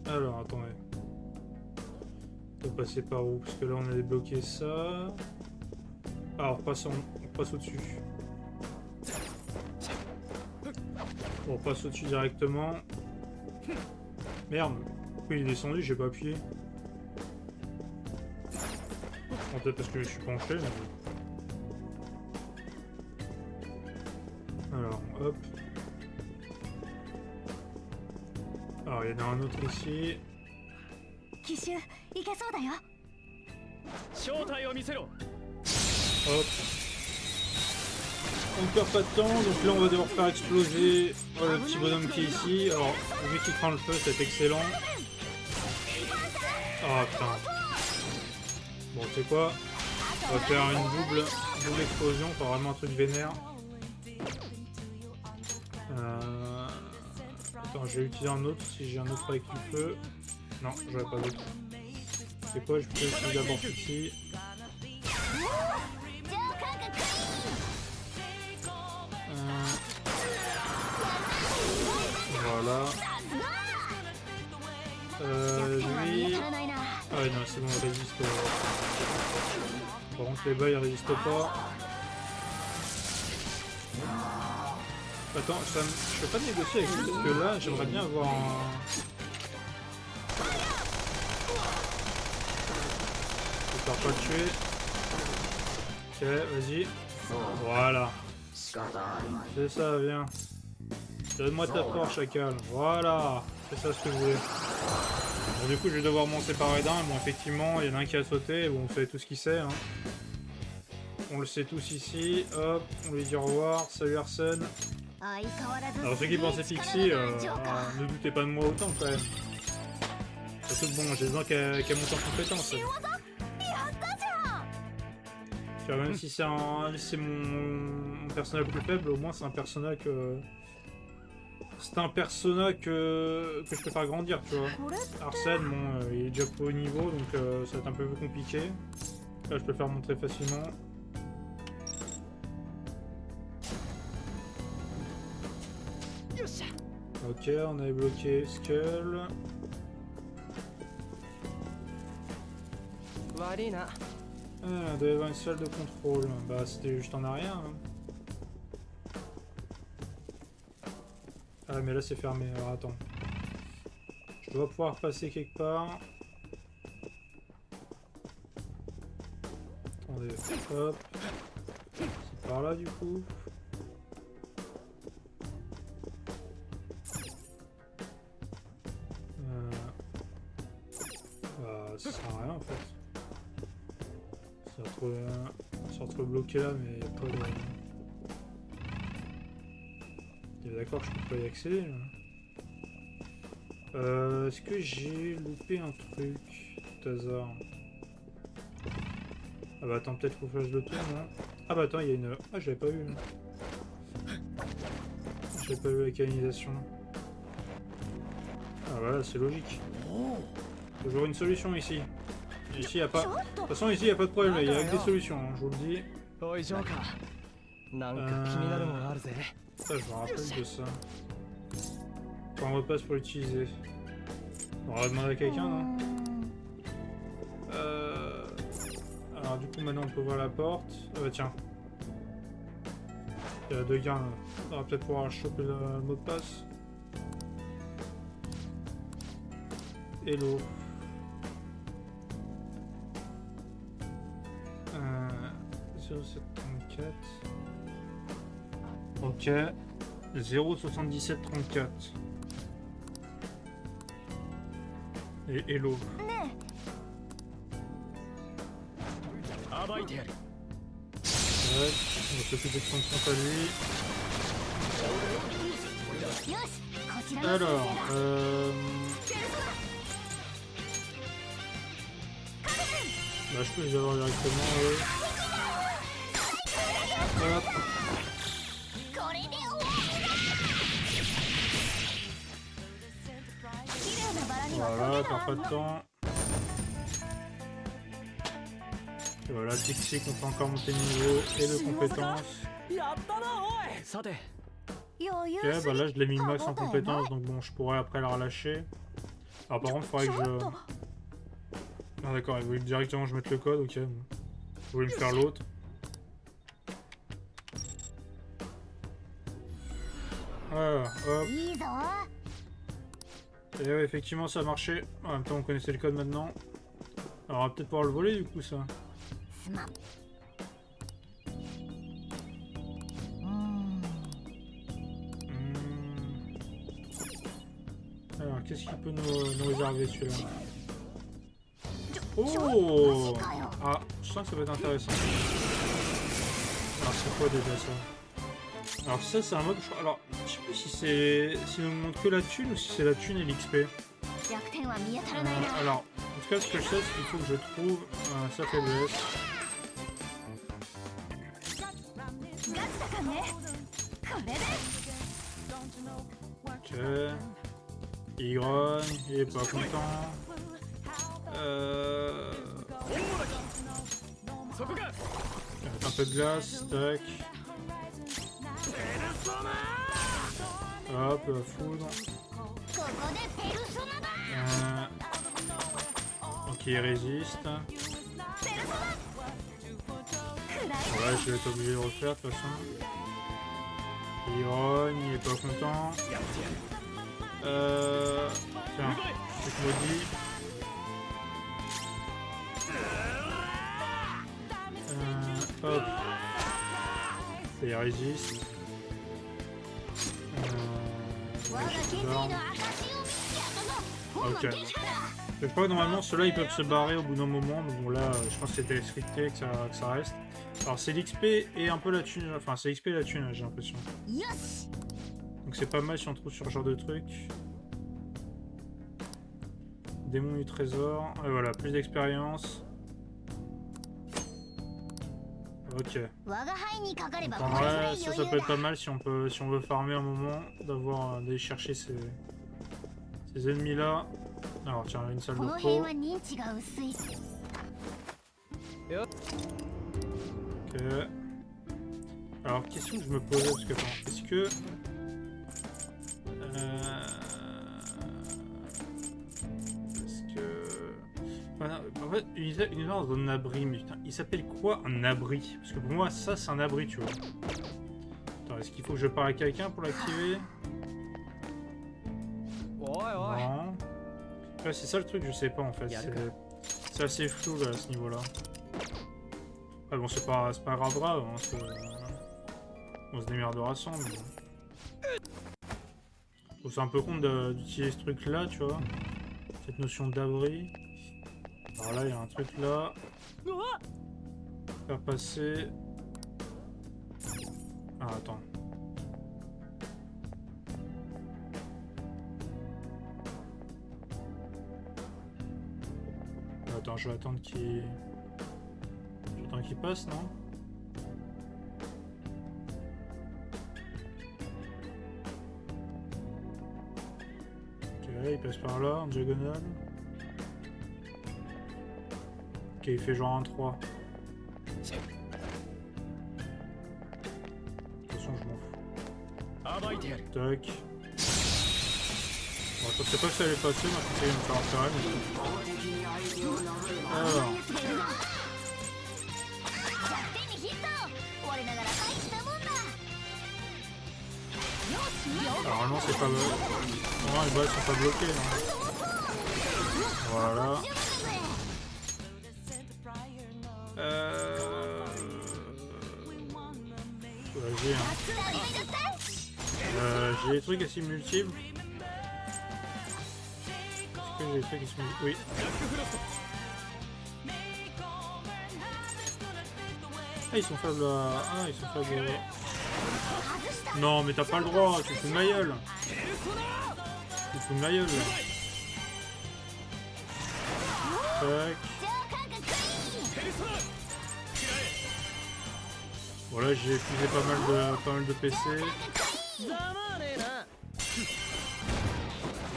Alors, attendez. On peut passer par où? Parce que là, on a débloqué ça. Ah, on passe au-dessus. Bon, on passe au-dessus directement. Merde. Pourquoi il est descendu? J'ai pas appuyé. Bon, peut-être parce que je suis penché. Mais... Alors, hop. Alors, il y en a un autre ici. Hop. On perd pas de temps, donc là on va devoir faire exploser le petit bonhomme qui est ici. Alors, vu qu'il prend le feu, c'est excellent. Oh putain. Bon, tu sais quoi? On va faire une double explosion, pas vraiment un truc vénère. Attends, je vais utiliser un autre si j'ai un autre avec du feu. Non, j'aurais pas d'autre. C'est quoi? Je peux utiliser d'abord ici. Voilà. Lui... Ah ouais, non, c'est bon, il résiste. Par contre, les bas, ils résistent pas. Attends, je peux pas négocier avec lui parce que là, j'aimerais bien avoir un... J'espère pas le tuer. Ok, vas-y. Voilà. C'est ça, viens. Donne-moi ta force, chacal. Voilà, c'est ça ce que je voulais. Bon, du coup, je vais devoir m'en séparer d'un. Bon, effectivement, il y en a un qui a sauté. Bon, vous savez tout ce qu'il sait. Hein. On le sait tous ici. Hop, on lui dit au revoir. Salut Arsène. Alors, ceux qui pensaient Pixie, ne doutez pas de moi autant quand même. Surtout que bon, j'ai besoin qu'elle monte en compétence. Tu vois, même si c'est mon personnage le plus faible, au moins c'est un personnage que. C'est un personnage que je peux faire grandir, tu vois. Arsène, bon, il est déjà pas au niveau, donc ça va être un peu plus compliqué. Là, je peux le faire monter facilement. Ok, on avait bloqué Skull. Ah, il doit y avoir une salle de contrôle. Bah, c'était juste en arrière. Hein. Ah, mais là, c'est fermé. Alors, attends. Je dois pouvoir passer quelque part. Attendez. Hop. C'est par là, du coup. Bah, ça sert à rien, en fait. On se retrouve bloqué là, mais il n'y a pas de... D'accord, je peux pas y accéder là. Est-ce que j'ai loupé un truc tout hasard? Ah bah attends, peut-être faut que je fasse le tour, non? Ah bah attends, il y a une... Ah, j'avais pas vu. J'avais pas vu la canalisation. Ah voilà, c'est logique. Toujours une solution ici. Ici, y a pas... De toute façon, ici, il n'y a pas de problème, il y a que des solutions, hein, je vous le dis. Ça, je me rappelle de ça. Faut un repasse pour l'utiliser. On va demander à quelqu'un, non? Alors, du coup, maintenant, on peut ouvrir la porte. Ah bah tiens. Il y a deux gars, là. On va peut-être pouvoir choper le mot de passe. Hello. 0734. Ok. 07734. Et hello. Ouais, on va s'occuper de son compte à lui. Alors, bah, je peux les avoir directement, Hop. Voilà, t'as pas de temps. Et voilà, Pixie qu'on peut encore monter de niveau et de compétences. Ok, bah là je l'ai mis max en compétences, donc bon, je pourrais après la relâcher. Alors par contre, il faudrait que je... Ah d'accord, il voulait directement que je mette le code, ok. Bon. Je voulais me faire l'autre. Voilà, hop. Et ouais, effectivement ça a marché. En même temps on connaissait le code maintenant. Alors on va peut-être pouvoir le voler du coup ça. Alors qu'est-ce qu'il peut nous réserver celui-là? Oh! Ah, je sens que ça va être intéressant. Alors c'est quoi déjà ça? Alors ça c'est un mode... Alors je sais plus si c'est... Si nous montre que la thune ou si c'est la thune et l'XP. Alors, en tout cas ce que je sais c'est qu'il faut que je trouve sa faiblesse. Ok. Il grogne, il est pas content. Un peu de glace, tac. Hop, la foudre. Ok, il résiste. Ouais, je vais être obligé de le refaire de toute façon. Il grogne, il est pas content. Tiens, je te le dis. Hop. Et il résiste. Ok. Je crois que normalement ceux-là ils peuvent se barrer au bout d'un moment, mais bon là je pense que c'était scripté que ça reste. Alors c'est l'XP et un peu la thune, enfin c'est l'XP et la thune j'ai l'impression. Donc c'est pas mal si on trouve sur ce genre de truc. Démon du trésor, et voilà, plus d'expérience. Ok. Donc en vrai, ça peut être pas mal si on veut farmer un moment, d'aller chercher ces ennemis là. Alors tiens, une salle de repos. Ok. Alors question que je me posais parce que attends, est-ce que voilà, en fait, une histoire d'un abri, mais putain, il s'appelle quoi un abri? Parce que pour moi, ça c'est un abri, tu vois. Attends, est-ce qu'il faut que je parle à quelqu'un pour l'activer? Non. Ouais, c'est ça le truc, je sais pas en fait. C'est assez flou là, à ce niveau-là. Ah bon, c'est pas grave, hein, on se démerdera sans, mais bon. Je trouve c'est un peu con d'utiliser ce truc là, tu vois. Cette notion d'abri. Alors là, il y a un truc là. Faire passer. Ah, attends. Attends, je vais attendre qu'il passe, non? Ok, il passe par là, en diagonale. Ok, il fait genre un 3. De toute façon, je m'en fous. Tac. Bon, je pensais pas que ça allait passer, mais je pensais qu'il me faire un ferret, mais... Alors... Alors, normalement, c'est pas... Normalement, les balles sont pas bloquées, non? Voilà. Vas-y, hein. J'ai des trucs assez multiples. Est-ce que j'ai des trucs qui sont... Oui. Ah, ils sont faibles à... Ah, ils sont faibles à... Non, mais t'as pas le droit, tu te fous de ma gueule. Tu te fous de ma gueule, là. Tac. Voilà, j'ai épuisé pas mal de PC.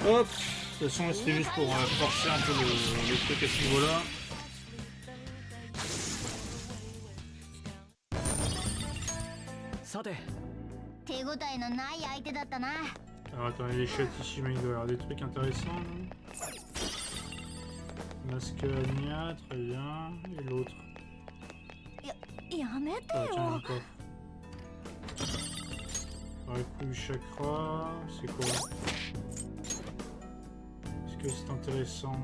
Hop. De toute façon, c'était juste pour forcer un peu le truc à ce niveau-là. Alors attends, les chats ici, mais il doit y avoir des trucs intéressants. Mascania, très bien. Et l'autre. Ah tiens, un coffre. Coup du chakra, c'est quoi? Est-ce que c'est intéressant?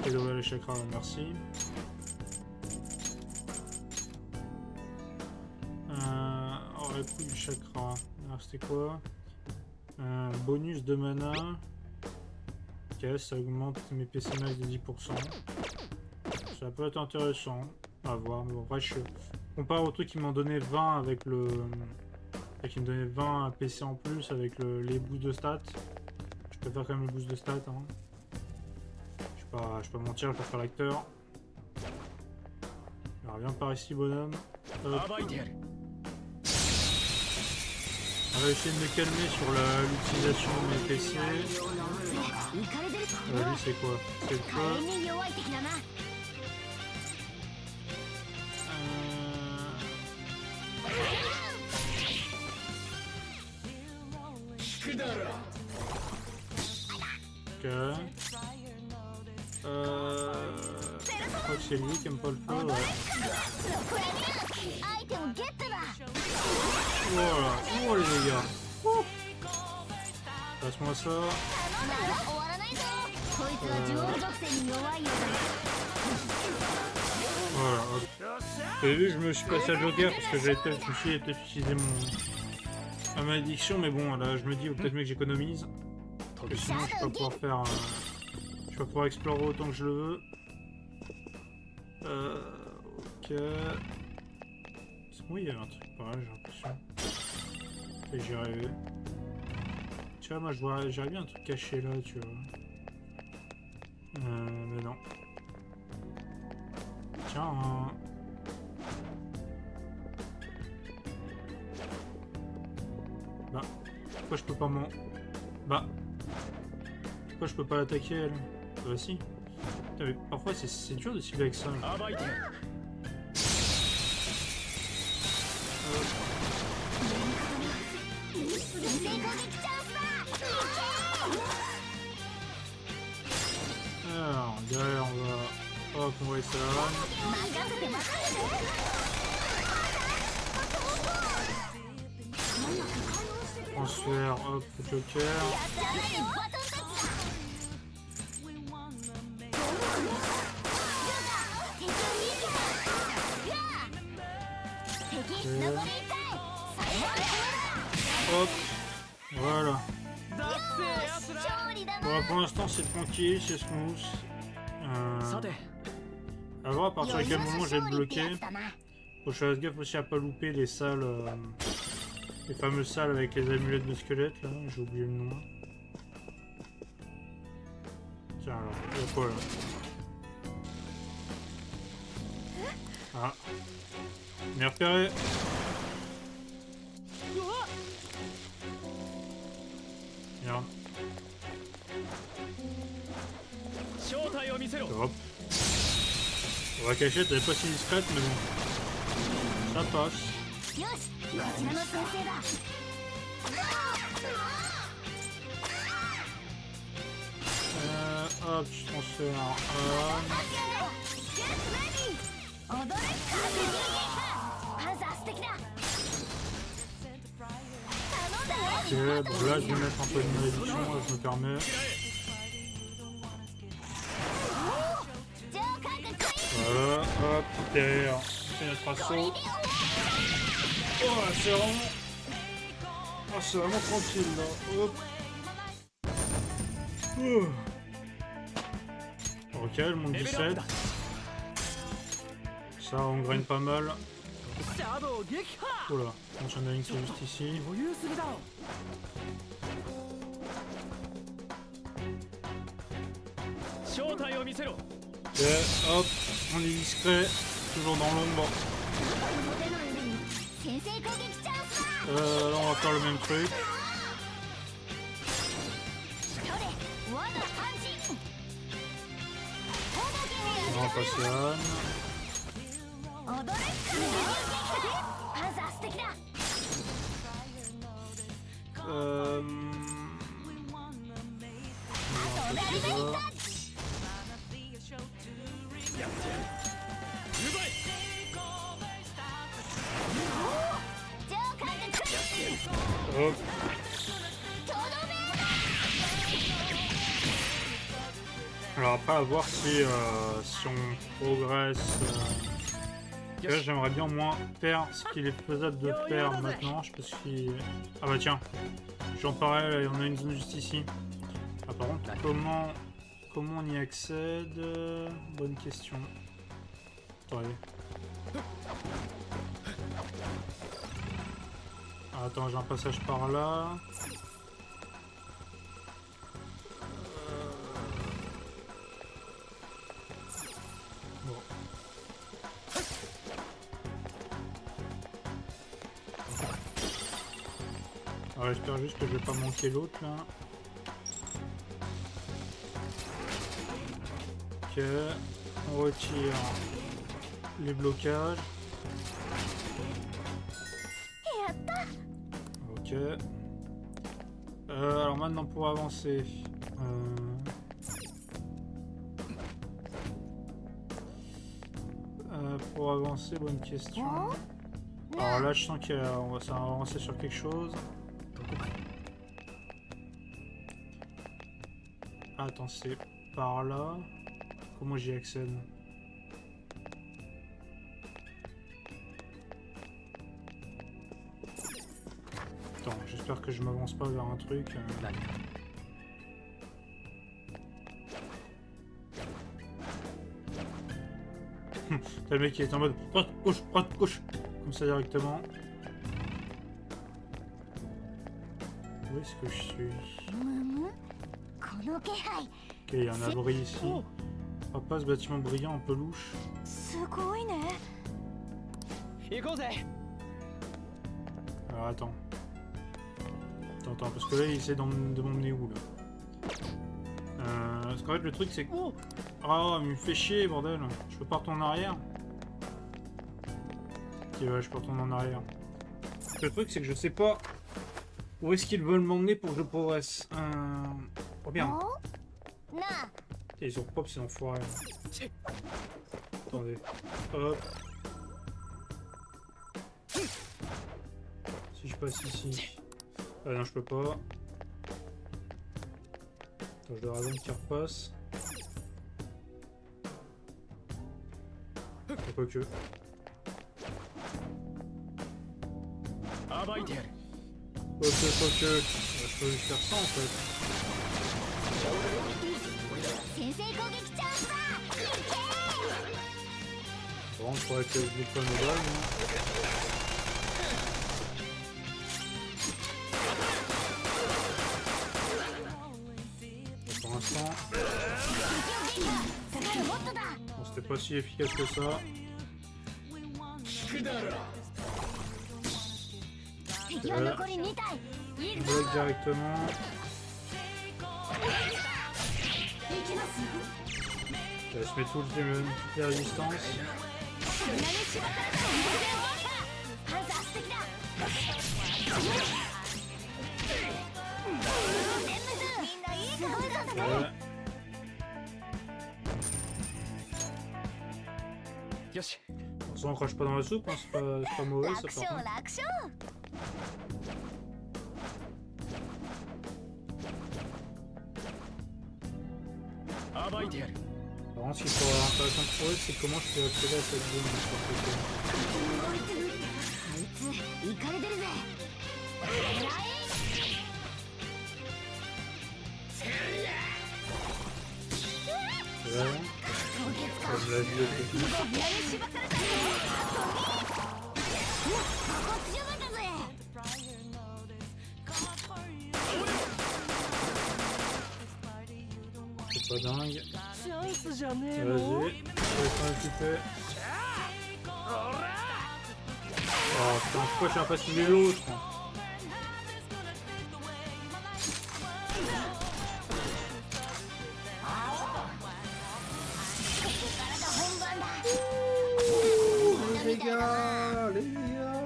Élever le chakra, merci. Coup du chakra. Alors c'était quoi? Bonus de mana. Ok, ça augmente mes PC max de 10%. Ça peut être intéressant à voir, mais bon, après je compare au truc qui m'en donnait 20 avec le... qui me donnait 20 PC en plus avec les boosts de stats. Je préfère quand même le boost de stats. Hein. Je vais pas mentir, je préfère l'acteur. Alors viens par ici bonhomme. Hop. On va essayer de me calmer sur l'utilisation de mes PC. Lui c'est quoi? C'est le feu. Ok. Je crois que c'est lui qui aime pas le feu, ouais. Voilà, oh les dégâts. Passe-moi ça. Voilà. Vous avez vu, je me suis passé à Joker parce que j'avais peut-être utilisé ma malédiction, mais bon, là je me dis, peut-être mieux que j'économise. Parce que sinon, je vais pas pouvoir faire. Je vais pas pouvoir explorer autant que je le veux. Ok. C'est bon, il y avait un truc pareil, j'ai l'impression. Et j'y arrivé. Tu vois, moi j'aurais bien un truc caché là, tu vois. Mais non. Tiens, Bah, pourquoi je peux pas m'en... Bah, pourquoi je peux pas l'attaquer elle? Bah si. Putain, mais parfois c'est dur de cibler avec ça. Alors, derrière on va... Hop, on va essayer là. Transfert, hop, Joker. Hop, voilà. Bon, pour l'instant c'est tranquille, c'est smooth. À voir à partir de quel moment j'ai bloqué. Faut que je fasse gaffe aussi à pas louper les salles, les fameuses salles avec les amulettes de squelettes là, j'ai oublié le nom. Tiens alors, il y a quoi là? Ah, m'ai repéré. Merde. Hop. On va cacher, t'es pas si discrète, mais bon. Ça passe. Hop, je transfère. Ok, bon là je vais mettre un peu de malédiction, là, je me permets. Voilà, hop, derrière, c'est notre assaut. Oh, c'est vraiment... Oh, c'est vraiment tranquille là, hop. Ok, le monde 17. Ça, on graine pas mal. Oula, on j'en ai une qui est juste ici. Ok, hop, on est discret, toujours dans l'ombre. Là, on va faire le même truc. On va passer Anne. Hop. Alors après à voir si on progresse. Là j'aimerais bien au moins faire ce qu'il est faisable de faire maintenant. Je sais pas si... Ah bah tiens, j'en parlais, il y en a une zone juste ici. Ah par contre, comment on y accède? Bonne question. Attendez. Ah, attends, j'ai un passage par là. Bon. Alors, j'espère juste que je vais pas manquer l'autre là. Ok, on retire les blocages. Ok. Alors maintenant pour avancer. Pour avancer, bonne question. Alors là je sens qu'on va avancer sur quelque chose. Attends, c'est par là. Comment j'y accède? j'espère que je m'avance pas vers un truc. T'as le mec qui est en mode droite, gauche, comme ça directement. Où est-ce que je suis? この気配 Ok, il y a un abri ici. Papa, ce bâtiment brillant un peu louche. すごいね。行こうぜ。 Alors attends. Attends, parce que là il essaie de m'emmener où là? Parce qu'en fait le truc c'est que... Ah, mais il me fait chier bordel. Je peux pas retourner en arrière? Ok, ouais, je peux retourner en arrière. Le truc c'est que je sais pas où est-ce qu'ils veulent m'emmener pour que je progresse. Oh merde. なあ Ils ont pop ces enfoirés. Attendez. Hop. Si je passe ici. Ah non, je peux pas. Attends, je dois raison qui repasse. Quoique. 暴いてやる Quoique. Je peux juste faire ça en fait. 先制攻撃チャンスだ。 Bon, je croyais que je l'ai pas mes balles. Pour l'instant, 下がるホットだ。 bon, c'était pas si efficace que ça. 敵は残り2体。いくぞ。 Bloque directement. 行きますよ。 Je laisse mettre toutes les résistances. 何しろからだ。ハンター素敵だ。みんないい感じだったね。 Ouais. よし De toute façon, on crache pas dans la soupe, hein, c'est pas mauvais ça 楽 par 勝 contre. 楽勝。 暴いてやる Par contre, ce qui serait intéressant de trouver, c'est comment je peux accéder à cette zone de ce côté. 動いてる。あいつイカれてるぜ。偉い。 Ouais, 凍結か。 comme l'a vu le petit. 扉に縛られたぜ。うわ、こっちじゃなかったぜ。 C'est pas dingue. チャンスじゃねえ Vas-y, の。 je vais s'en occuper. Oh putain, pourquoi je suis pas suivi l'autre? 本番だ。 Les gars, les gars.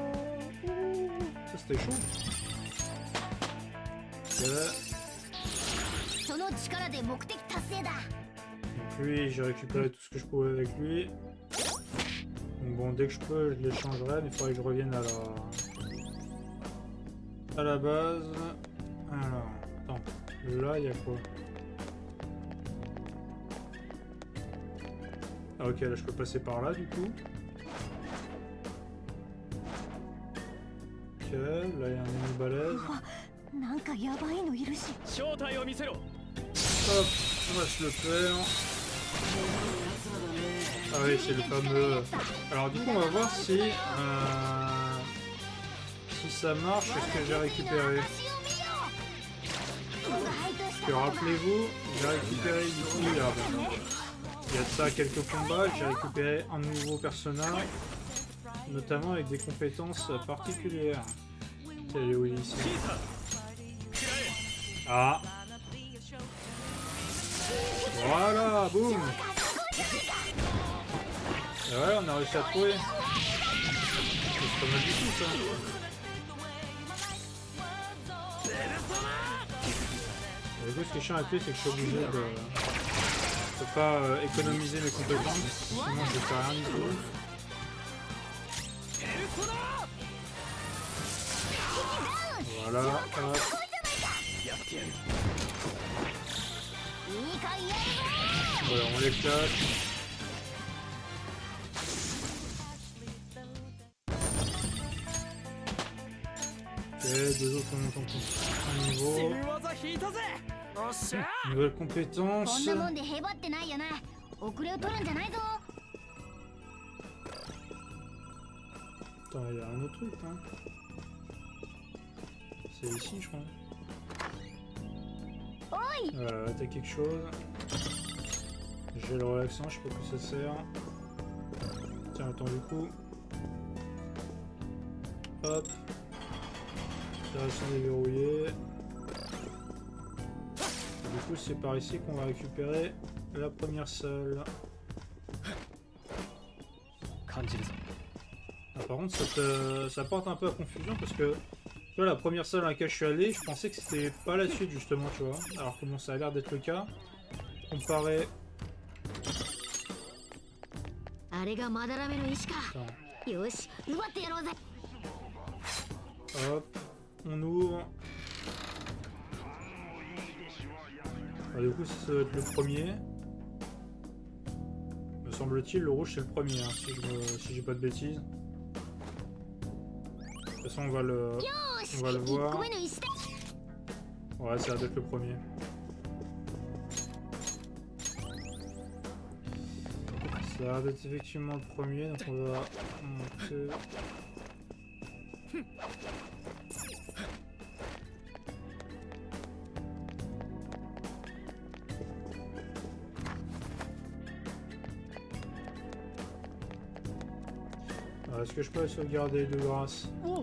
Ça c'était chaud. Ok. その力で目的達成だ。 Donc lui, j'ai récupéré tout ce que je pouvais avec lui. Donc bon, dès que je peux, je l'échangerai, mais il faudrait que je revienne à la base. Alors, attends, là, il y a quoi? Ah ok, là je peux passer par là du coup. Ok, là il y a un ennemi balèze. うわ、なんかやばいのいるし。正体を見せろ Hop, on va se le faire. Ah oui, c'est le fameux... Alors du coup, on va voir si ça marche, ce que j'ai récupéré. Parce que rappelez-vous, j'ai récupéré du coup, il y a de ça quelques combats, j'ai récupéré un nouveau personnage, notamment avec des compétences particulières. Tiens, où il est ici. Ah. Voilà, boum. Et ouais, on a réussi à trouver. C'est pas mal du tout ça. Et du coup, ce qui est chiant à tuer, c'est que je suis obligé de... Je peux pas économiser mes compétences, sinon je fais rien du tout. Voilà, hop. やってやる Voilà, on l'éclate. Ok. deux autres montent en niveau. 新技引いたぜよっしゃ Nouvelle こ compétence. んなもんでへばってないよな。遅れを取るんじゃないぞ。 Attends, il y a un autre truc, hein. C'est ici, je crois. T'as quelque chose. J'ai le relaxant, je sais pas à quoi ça sert. Tiens, attends, du coup. Hop. Opération déverrouillée. Du coup, c'est par ici qu'on va récupérer la première salle. 感じるぞ Ah, par contre, ça porte un peu à confusion parce que tu vois, la première salle dans laquelle je suis allé, je pensais que c'était pas la suite justement, tu vois. Alors que bon, ça a l'air d'être le cas. Comparé. あれがまだらめの石か。 Attends, よし、奪ってやろうぜ。 hop, on ouvre. Ah, du coup, ça doit être le premier. Me semble-t-il, le rouge c'est le premier, hein, si j'ai pas de bêtises. De toute façon, on va le1 voir. 個目の石だ。 Ouais, ça va être le premier. Ça va être effectivement le premier, donc on va monter. Est-ce que je peux sauvegarder de grâce? Oh,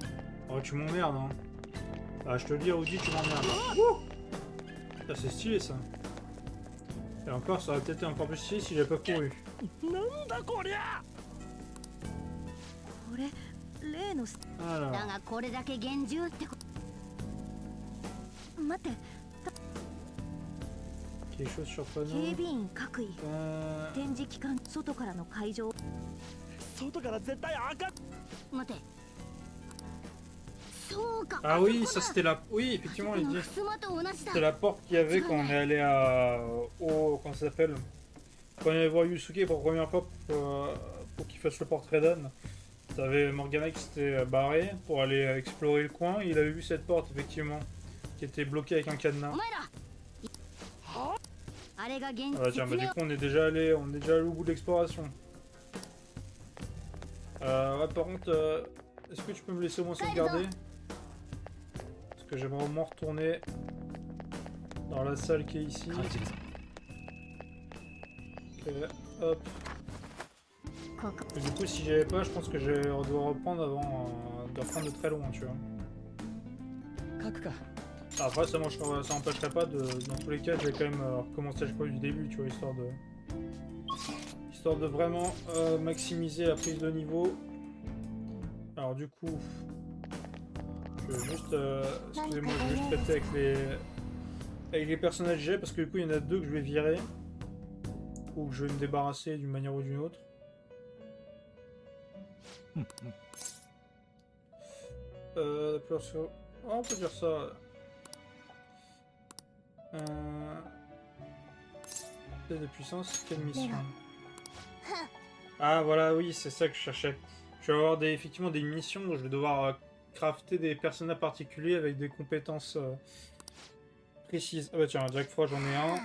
tu m'emmerdes, hein. Ah, je te le dis, Audi, tu m'emmerdes. Ah, c'est stylé ça. Et encore, ça aurait peut-être été encore plus stylé si j'avais pas couru. なんだこりゃこれ例のだ Alors, がこれだけ厳重ってこ待って quelque chose 警 surprenant. 備員各位展示期間外からの会場外から絶対あかん待てそうか Ah oui, ça c'était la... Oui, effectivement, il dit. 襖と同じだ C'était la porte qu'il y avait quand on est allé à... au... Comment ça s'appelle? Quand on est allé voir Yusuke pour la première fois pour qu'il fasse le portrait d'Anne. T'avais Morgana qui s'était barré pour aller explorer le coin. Il avait vu cette porte, effectivement, qui était bloquée avec un cadenas. お前らあれが現 Ah bah tiens, bah, 実 du の coup on est déjà allé au bout de l'exploration. Ouais, par contre, est-ce que tu peux me laisser au moins sauvegarder? Parce que j'aimerais au moins retourner dans la salle qui est ici. 感じるぞ Ok, hop. ここ Et du coup, si j'y avais pas, je pense que je dois reprendre avant de reprendre de très loin, tu vois. 書くか Après, ça m'empêcherait pas de. Dans tous les cas, je vais quand même recommencer à chaque fois du début, tu vois, histoire de vraiment maximiser la prise de niveau. Alors, du coup, je vais juste. Excusez-moi, je vais juste traiter avec les personnages G parce que du coup, il y en a deux que je vais virer. Ou que je vais me débarrasser d'une manière ou d'une autre. On peut dire ça. Test de puissance, quelle mission? Ah voilà, oui, c'est ça que je cherchais. Je vais avoir effectivement des missions où je vais devoir crafter des personnages particuliers avec des compétences précises. Ah bah tiens, Jack Frost, j'en ai un.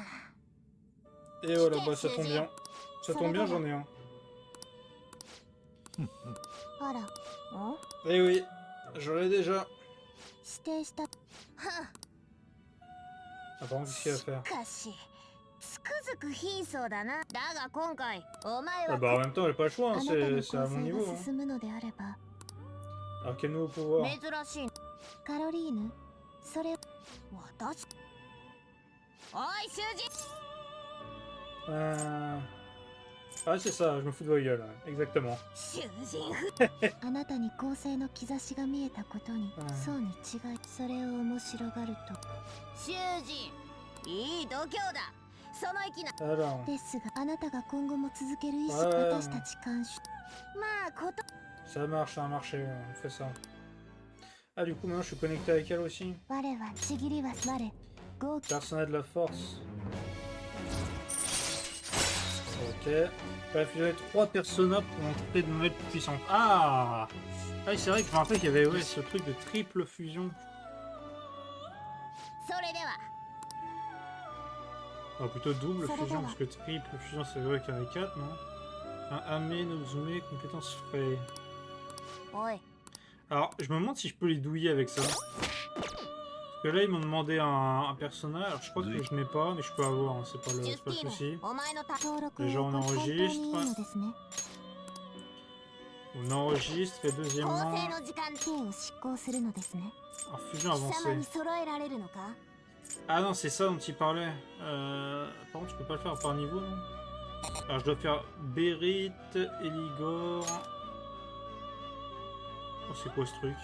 Et voilà, bah ça tombe bien. Ça tombe bien, j'en ai un. あらん Eh oui, je l'ai déjà. 指定したは Attends, qu'est-ce qu'il va faire? かしつくづく貧相だなだが今回お前 Ah は bah en même temps, j'ai pas le choix, あ hein, なたの c'est à 構 mon 成 niveau. が Hein. 進むのであれば Alors quel nouveau pouvoir? 珍しいカロリーヌそれ私おい囚人 Ah c'est ça, je me fous de votre gueule, exactement. 囚人あなたに構成の兆しが見えたことにそうに違いそれを面白がると囚人いい度胸だその息な Alors, ですがあなたが今後も続ける意識はい私たち監視まあこと ça marche, ça a marché, on fait ça. Ah du coup maintenant je suis connecté avec elle aussi. 我はちぎりは我豪気 Personnel de la force. Ok. Il va fusionner 3 personnages pour entrer de nouvelles puissantes. Ah, c'est vrai que je me rappelle qu'il y avait ce truc de triple fusion. Alors plutôt double fusion, parce que triple fusion c'est vrai qu'il y en a 4, non? Un Ame, Nozume, compétence frais. おい Alors, je me demande si je peux les douiller avec ça. Parce que là, ils m'ont demandé un personnage. Alors, je crois que je n'ai pas, mais je peux avoir, hein, c'est pas le ジュスティー souci. ヌお前の登録 Déjà, on 本当にいい enregistre. のですね On enregistre, et 構 deuxièmement... 成の時間刑を執行するのですね Alors, fusion 貴様 avancée. に揃えられるのか Ah non, c'est ça dont il parlait. Par contre, je peux pas le faire par niveau, non? Alors, je dois faire Berit, Eligor... Oh, c'est quoi ce truc?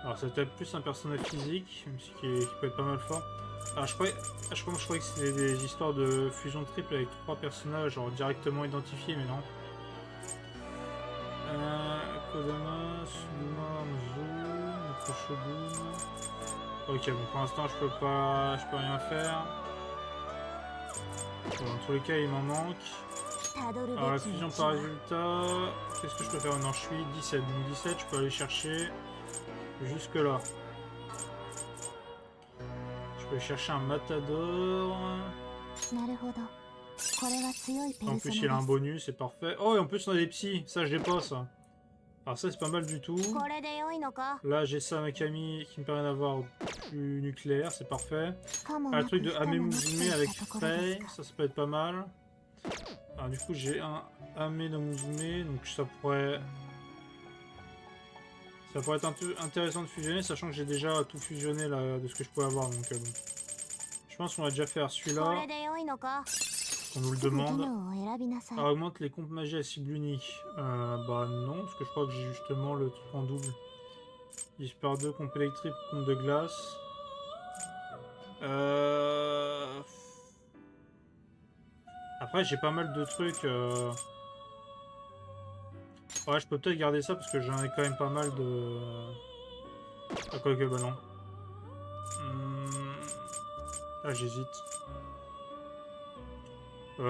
Alors, c'est peut-être plus un personnage physique, même si qui peut être pas mal fort. Alors, je croyais que c'était des histoires de fusion triple avec 3 personnages, genre directement identifiés, mais non. Kodama, Suguma, Mzu, Neko Shogun. Ok, bon, pour l'instant, je peux rien faire. Bon, dans tous les cas, il m'en manque. たどるべ Alors, la き fusion 道 par は résultat, qu'est-ce que je peux faire? Non, je suis 17. Donc 17, je peux aller chercher jusque là. Je peux aller chercher un Matador. なるほどこれは強いペ En ルソ plus, il a ナ un です bonus, c'est parfait. Oh, et en plus, on a des psys. Ça, je l'ai pas, ça. Alors, ça, c'est pas mal du tout. これで良いのか Là, j'ai ça, Makami, qui me permet d'avoir plus nucléaire, c'est parfait. かも Ah, な le く truc de 不可も Ame なくと Musume い avec ったところで Frey, すか ça peut être pas mal. Alors, du coup, j'ai un Ame no Musume, donc ça pourrait être intéressant de fusionner, sachant que j'ai déjà tout fusionné là, de ce que je pouvais avoir. Donc, bon. Je pense qu'on va déjà faire こ celui-là, れで良いのか qu'on nous le すぐ技 demande. 能を選びなさい Ça augmente les comptes magie à cible unique. Bah non, parce que je crois que j'ai justement le truc en double. 10 par 2, compte électrique, compte de glace. Après, j'ai pas mal de trucs. Ouais, je peux peut-être garder ça parce que j'en ai quand même pas mal de. Ah, quoi que, bah non. Ah, j'hésite. Tu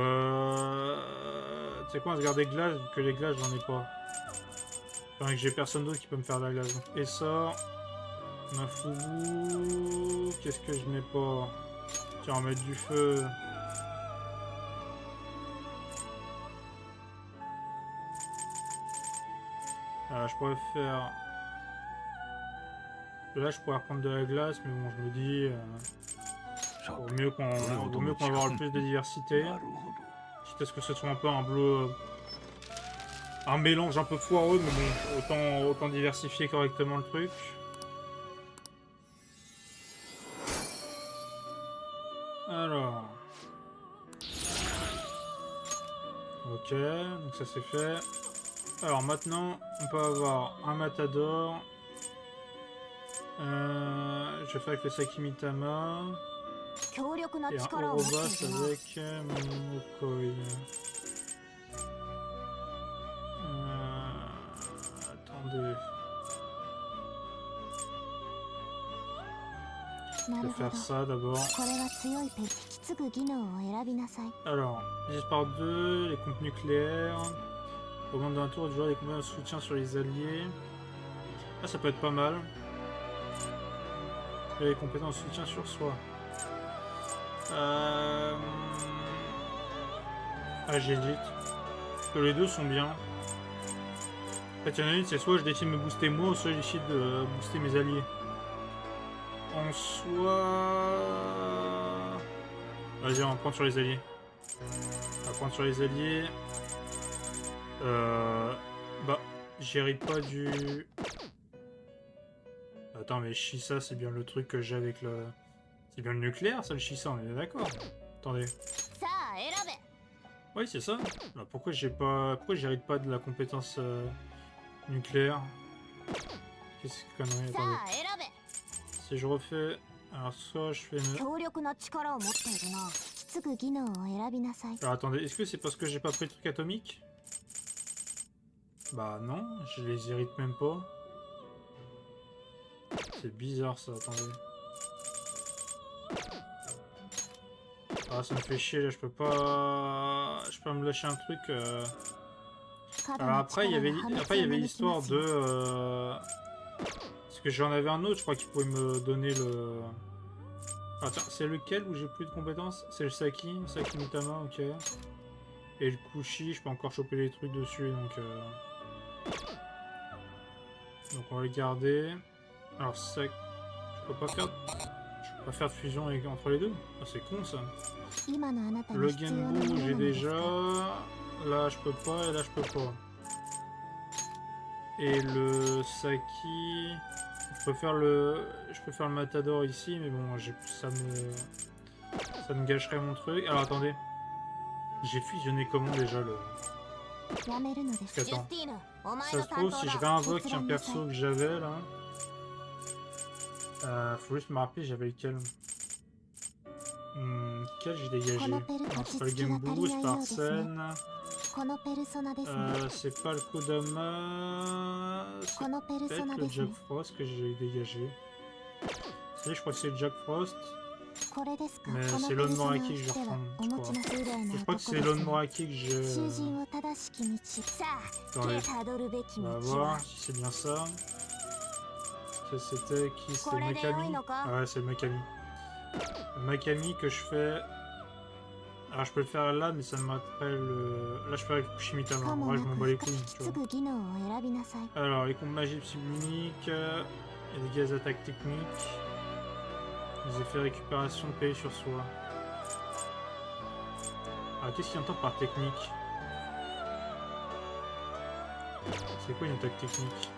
sais quoi, on va se garder glace, vu que les glaces, j'en ai pas. Enfin, que j'ai personne d'autre qui peut me faire de la glace. Et ça. Ma foubou. Qu'est-ce que je mets pas? Tiens, on va mettre du feu. Je pourrais faire... Là, je pourrais reprendre de la glace, mais bon, je me dis... vaut mieux qu'on va avoir le plus de diversité. Quitte à ce que ce soit un peu un mélange un peu foireux, mais bon, autant diversifier correctement le truc. Alors... Ok, donc ça c'est fait. Alors maintenant, on peut avoir un Matador. Je vais faire avec le Sakimitama. 強力な Et un 力を持ってい Orobas るな avec Momokoi. Attendez. な Je る vais ほど faire ça d'abord. これは強いペル引き継ぐ技能を選びなさい Alors, 10 par 2, les comptes nucléaires. Augmente d'un tour du joueur des combats de soutien sur les alliés. Ah, ça peut être pas mal. Et les compétences de soutien sur soi. Ah, j'hésite. Parce que les deux sont bien. En fait, il y en a une, c'est soit je décide de me booster moi, soit je décide de booster mes alliés. En soi... Vas-y, on va prendre sur les alliés. On va prendre sur les alliés. Bah, j'hérite pas du... Attends, mais Shisa, c'est bien le truc que j'ai avec le... C'est bien le nucléaire, ça, le Shisa, on est d'accord. Attendez. さあ選べ Oui, c'est ça. Alors, pourquoi j'hérite pas de la compétence nucléaire? Qu'est-ce que connerie? さ Attendez. あ選べ Si je refais... Alors, soit je fais... 強力な力を持っているな引き継ぐ技能を選びなさい Alors, attendez, est-ce que c'est parce que j'ai pas pris le truc atomique? Bah non, je les hérite même pas. C'est bizarre ça, attendez. Ah, ça me fait chier là, je peux pas me lâcher un truc. Alors après, il y avait l'histoire de... Parce que j'en avais un autre, je crois qu'il pouvait me donner le... Ah tiens, c'est lequel où j'ai plus de compétences? C'est le Saki Mitama, ok. Et le Kushi, je peux encore choper les trucs dessus, donc on va le garder. Alors ça, je peux pas faire de fusion entre les deux. Ah, c'est con ça. 今のあなたに Le 必要なも Genbu の j'ai なのですか déjà. Là je peux pas et là je peux pas. Et le Saki, je peux faire le Matador ici, mais bon, ça me gâcherait mon truc. Alors attendez, j'ai fusionné comment déjà le. やめるのです Attends, ジュスティーヌお前 ça の se 担 trouve 当 si je だ réinvoque 決 un 断なさい perso que j'avais là. Faut juste me rappeler, j'avais lequel. Quel j'ai dégagé? Non, c'est pas le Genbu, c'est pas Arsène. このペルソナですね C'est pas le Kodama. このペルソ Peut-être ナ le ですね Jack Frost que j'ai dégagé. Si, je crois que c'est le Jack Frost. これですか Mais この c'est ペル Lone ソナを Moraki que し je ては reprends, お je 持ち crois. の綺麗な Je 男 crois で que す c'est ね Lone Moraki que je... 囚人を正しき道さあ Attendez, たどるべき on 道 va は voir si c'est bien ça. C'était qui? C'était これで良い Makami? のか Ah ouais, c'est le Makami. Le Makami que je fais... Alors je peux le faire là, mais ça me rappelle... Là je peux avec Kushimitama. かも Moi な je m'en く bats les 深 couilles, き tu vois. 継ぐ技能を選びなさい Alors, les combats magiques subuniques, et des gaz attaques techniques, les effets récupération de PV sur soi. Ah, qu'est-ce qu'il entend par technique? C'est quoi une attaque technique?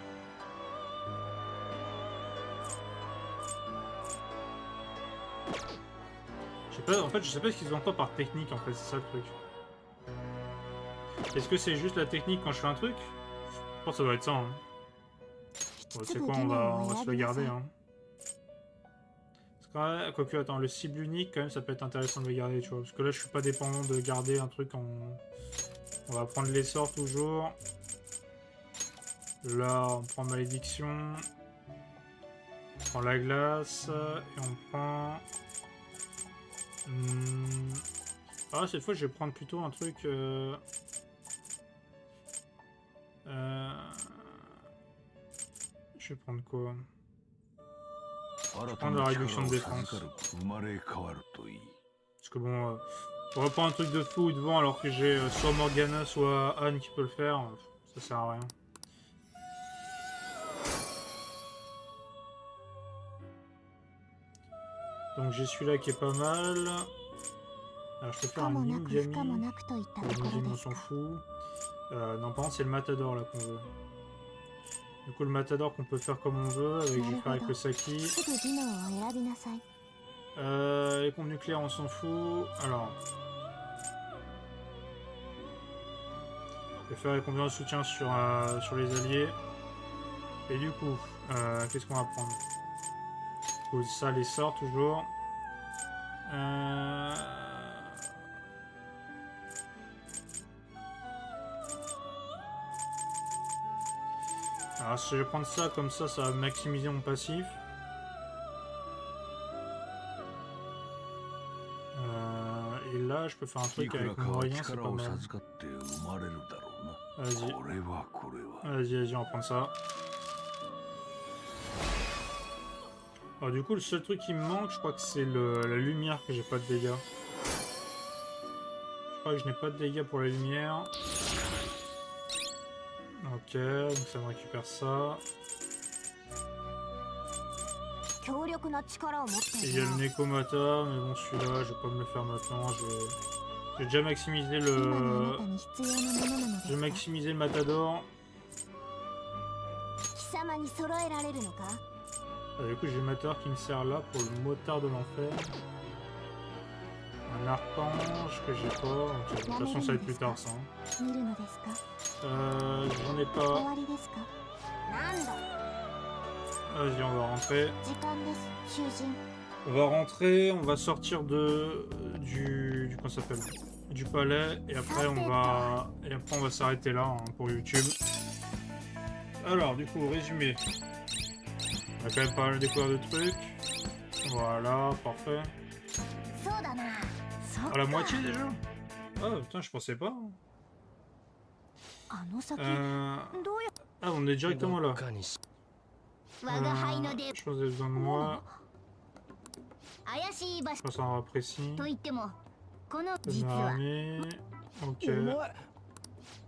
Je sais pas, en fait, je sais pas ce qu'ils entendent par technique, en fait, c'est ça le truc. Est-ce que c'est juste la technique quand je fais un truc? Je pense que ça doit être ça, hein. Bon, 引き c'est 継ぐ quoi, 技 on 能を va se 選 le びなさ garder, い hein. Quoique, attends, le cible unique, quand même, ça peut être intéressant de le garder, tu vois. Parce que là, je suis pas dépendant de garder un truc en... On va prendre l'essor toujours. Là, on prend malédiction. On prend la glace. Et on prend... Ah, cette fois, je vais prendre plutôt un truc... Je vais prendre quoi? Je vais prendre la réduction de défense. Parce que bon, on va prendre un truc de fou ou de vent alors que j'ai soit Morgana, soit Anne qui peut le faire. Ça sert à rien. Donc j'ai celui-là qui est pas mal. Alors je peux faire か un もなく不可も Inugami. なくといった Le ところ Inugami で on す s'en か fout. Non par contre c'est le Matador là qu'on veut. Du coup le Matador qu'on peut faire comme on veut, avec, je vais faire avec le Saki. 継ぐ技能を選びなさい Les bombes nucléaires on s'en fout. Alors... Je vais faire les combinaisons de soutien sur les alliés. Et du coup, qu'est-ce qu'on va prendre? Ça, les sorts toujours. Alors si je vais prendre ça comme ça va maximiser mon passif. Et là, je peux faire un truc avec mon moyen, c'est pas mal. Vas-y. Vas-y, on va prendre ça. Alors du coup, le seul truc qui me manque, je crois que c'est la lumière que j'ai pas de dégâts. Je crois que je n'ai pas de dégâts pour la lumière. Ok, donc ça me récupère ça. 強力な力を持って Et い il y る a な le Nekomata, mais bon celui-là, je vais pas me le faire maintenant. J'ai déjà maximisé 今のあな le... たに必要なものなので J'ai すか maximisé le Matador. 貴様に揃えられるのか Ah, du coup, j'ai le Matador qui me sert là pour le motard de l'enfer. Un archange que j'ai pas. Ok, de toute façon, ça va être plus tard ça. 見るのですか J'en ai 終 pas. わりですかなんだ Vas-y, on va rentrer. 時間です囚人 On va rentrer, on va sortir du comment ça s'appelle, du palais et après on va s'arrêter là hein, pour YouTube. Alors du coup résumé, on a quand même pas mal découvert de trucs. Voilà, parfait. そうだなそっ À か la moitié déjà. Ah putain, je pensais pas. あの先 Euh... どうや Ah, on est directement là. 他にし我が輩の出 Je pense que vous avez besoin de moi. 怪しい場所 Je pense à un endroit précis. と言ってもこの Une 実は armée. Ok. お前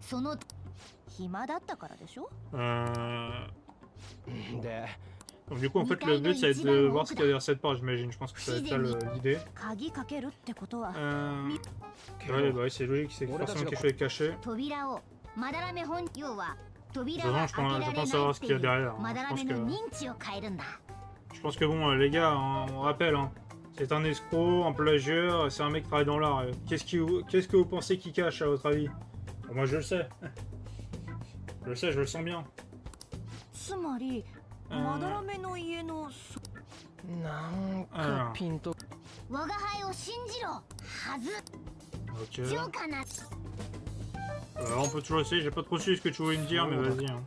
その暇だったからでしょ で Donc du coup en fait le but ça va être de voir ce qu'il y a derrière cette porte j'imagine, je pense que ça va être ça l'idée. 鍵かけるってことは Ouais bah oui, c'est logique, c'est forcément quelque chose est caché. 扉をまだらめ本要は De 扉 toute が façon 開けら je れ pense ない savoir っ ce て qu'il y い a う derrière. ま Hein. だらめの認知を変えるんだ Je pense que bon les gars, hein, on rappelle, hein, c'est un escroc, un plagieur, c'est un mec qui travaille dans l'art. Qu'est-ce que vous pensez qu'il cache à votre avis? Bon, moi je le sais. Je le sais, je le sens bien. つまりまだらめの家のなんかピンと我が輩を信じろはず Ok. 強かな On peut toujours essayer, j'ai pas trop su ce que tu voulais me dire, mais vas-y. Hein.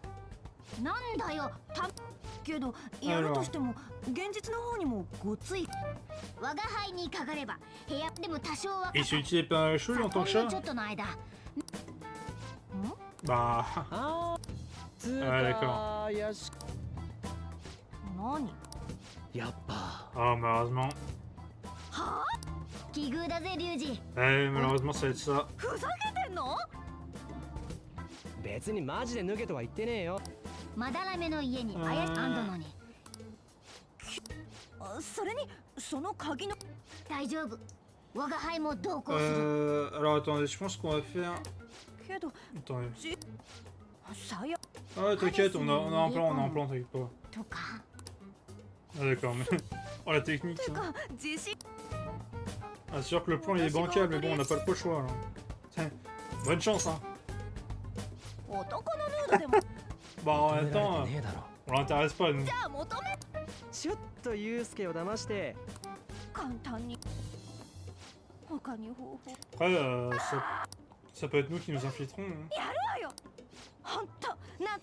なんだよたけどやるとしても現実の方にもごつい我が輩にかかれば部屋でも多少は Et c'est utilisé par un cheveu en tant que ほん chat? のちょっとの間 Bah. あつうあだかかやし何やっぱ Ah, malheureusement. はあ奇遇だぜリュウジ Malheureusement ça va être ça. ふざけてんの別にマジで脱げとは言ってねえよまだらめの家にあやあんだのにそれにその鍵の大丈夫我が輩も同行する Alors attendez, je pense qu'on va faire. けど Attendez. 最悪 Ah, t'inquiète, on a un plan, t'inquiète pas. とか Ah, d'accord, mais. Oh, la technique. て Hein. か自信 Ah, c'est sûr que le plan il est bancal, mais bon, on n'a pas trop le choix là. Tiens, bonne chance, hein. 男のヌードでも Bah, en 求め même ら temps, れてねえだろ on l'intéresse pas, nous. じゃあ求めちょっとユウスケを騙して簡単に他に方法 Après, ça peut être nous qui nous infiltrons. Hein. やるわよほんとな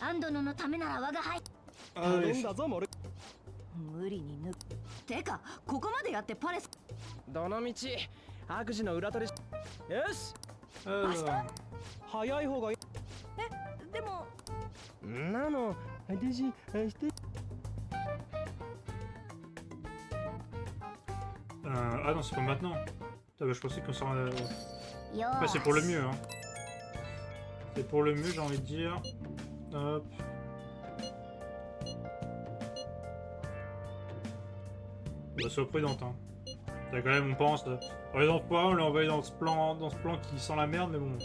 アンドノのためなら我が輩 Ah, 頼 oui. んだぞモル無理に抜くてかここまでやってパレスどの道悪事の裏取りよし Alors. 早い方がいいでもんなの私してAh non, c'est pas maintenant. Putain, bah, je pensais qu'on s'en. よ Bah, c'est pour le mieux, hein. C'est pour le mieux, j'ai envie de dire. Hop. Bah, sois prudente, hein. T'as quand même, on pense. On est dans ce plan, on l'a envoyé dans ce plan qui sent la merde, mais bon.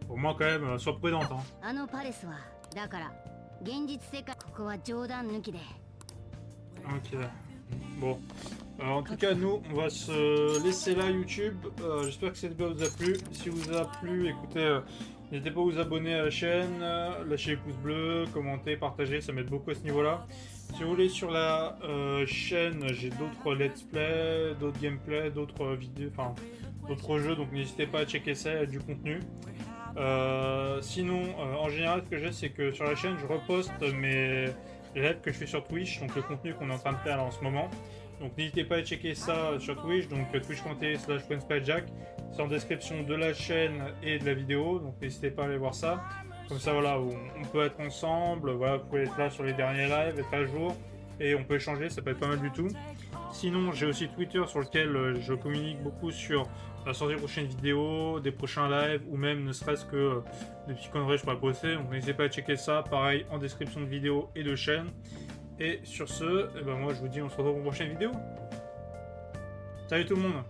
Au moins, quand même, sois prudente, hein. あのパレスはだから現実世界ここは冗談抜きで Ok. Bon. En tout cas, nous, on va se laisser là, YouTube. J'espère que cette vidéo vous a plu. Si vous a plu, écoutez, n'hésitez pas à vous abonner à la chaîne, lâcher les pouces bleus, commenter, partager, ça m'aide beaucoup à ce niveau-là. Si vous voulez, sur la chaîne, j'ai d'autres let's play, d'autres gameplay, d'autres vidéos, enfin, d'autres jeux, donc n'hésitez pas à checker ça, il y a du contenu. Sinon, en général, ce que j'ai, c'est que sur la chaîne, je reposte les lives que je fais sur Twitch, donc le contenu qu'on est en train de faire là en ce moment. Donc n'hésitez pas à checker ça sur Twitch, donc twitch.tv/PrincePyJack. C'est en description de la chaîne et de la vidéo, donc n'hésitez pas à aller voir ça. Comme ça, voilà, on peut être ensemble, voilà, vous pouvez être là sur les derniers lives, être à jour, et on peut échanger, ça peut être pas mal du tout. Sinon, j'ai aussi Twitter sur lequel je communique beaucoup sur la sortie des prochaines vidéos, des prochains lives, ou même ne serait-ce que des petits conneries que je pourrais poster. Donc n'hésitez pas à checker ça, pareil, en description de vidéo et de chaîne. Et sur ce, eh ben moi je vous dis on se retrouve pour une prochaine vidéo. Salut tout le monde!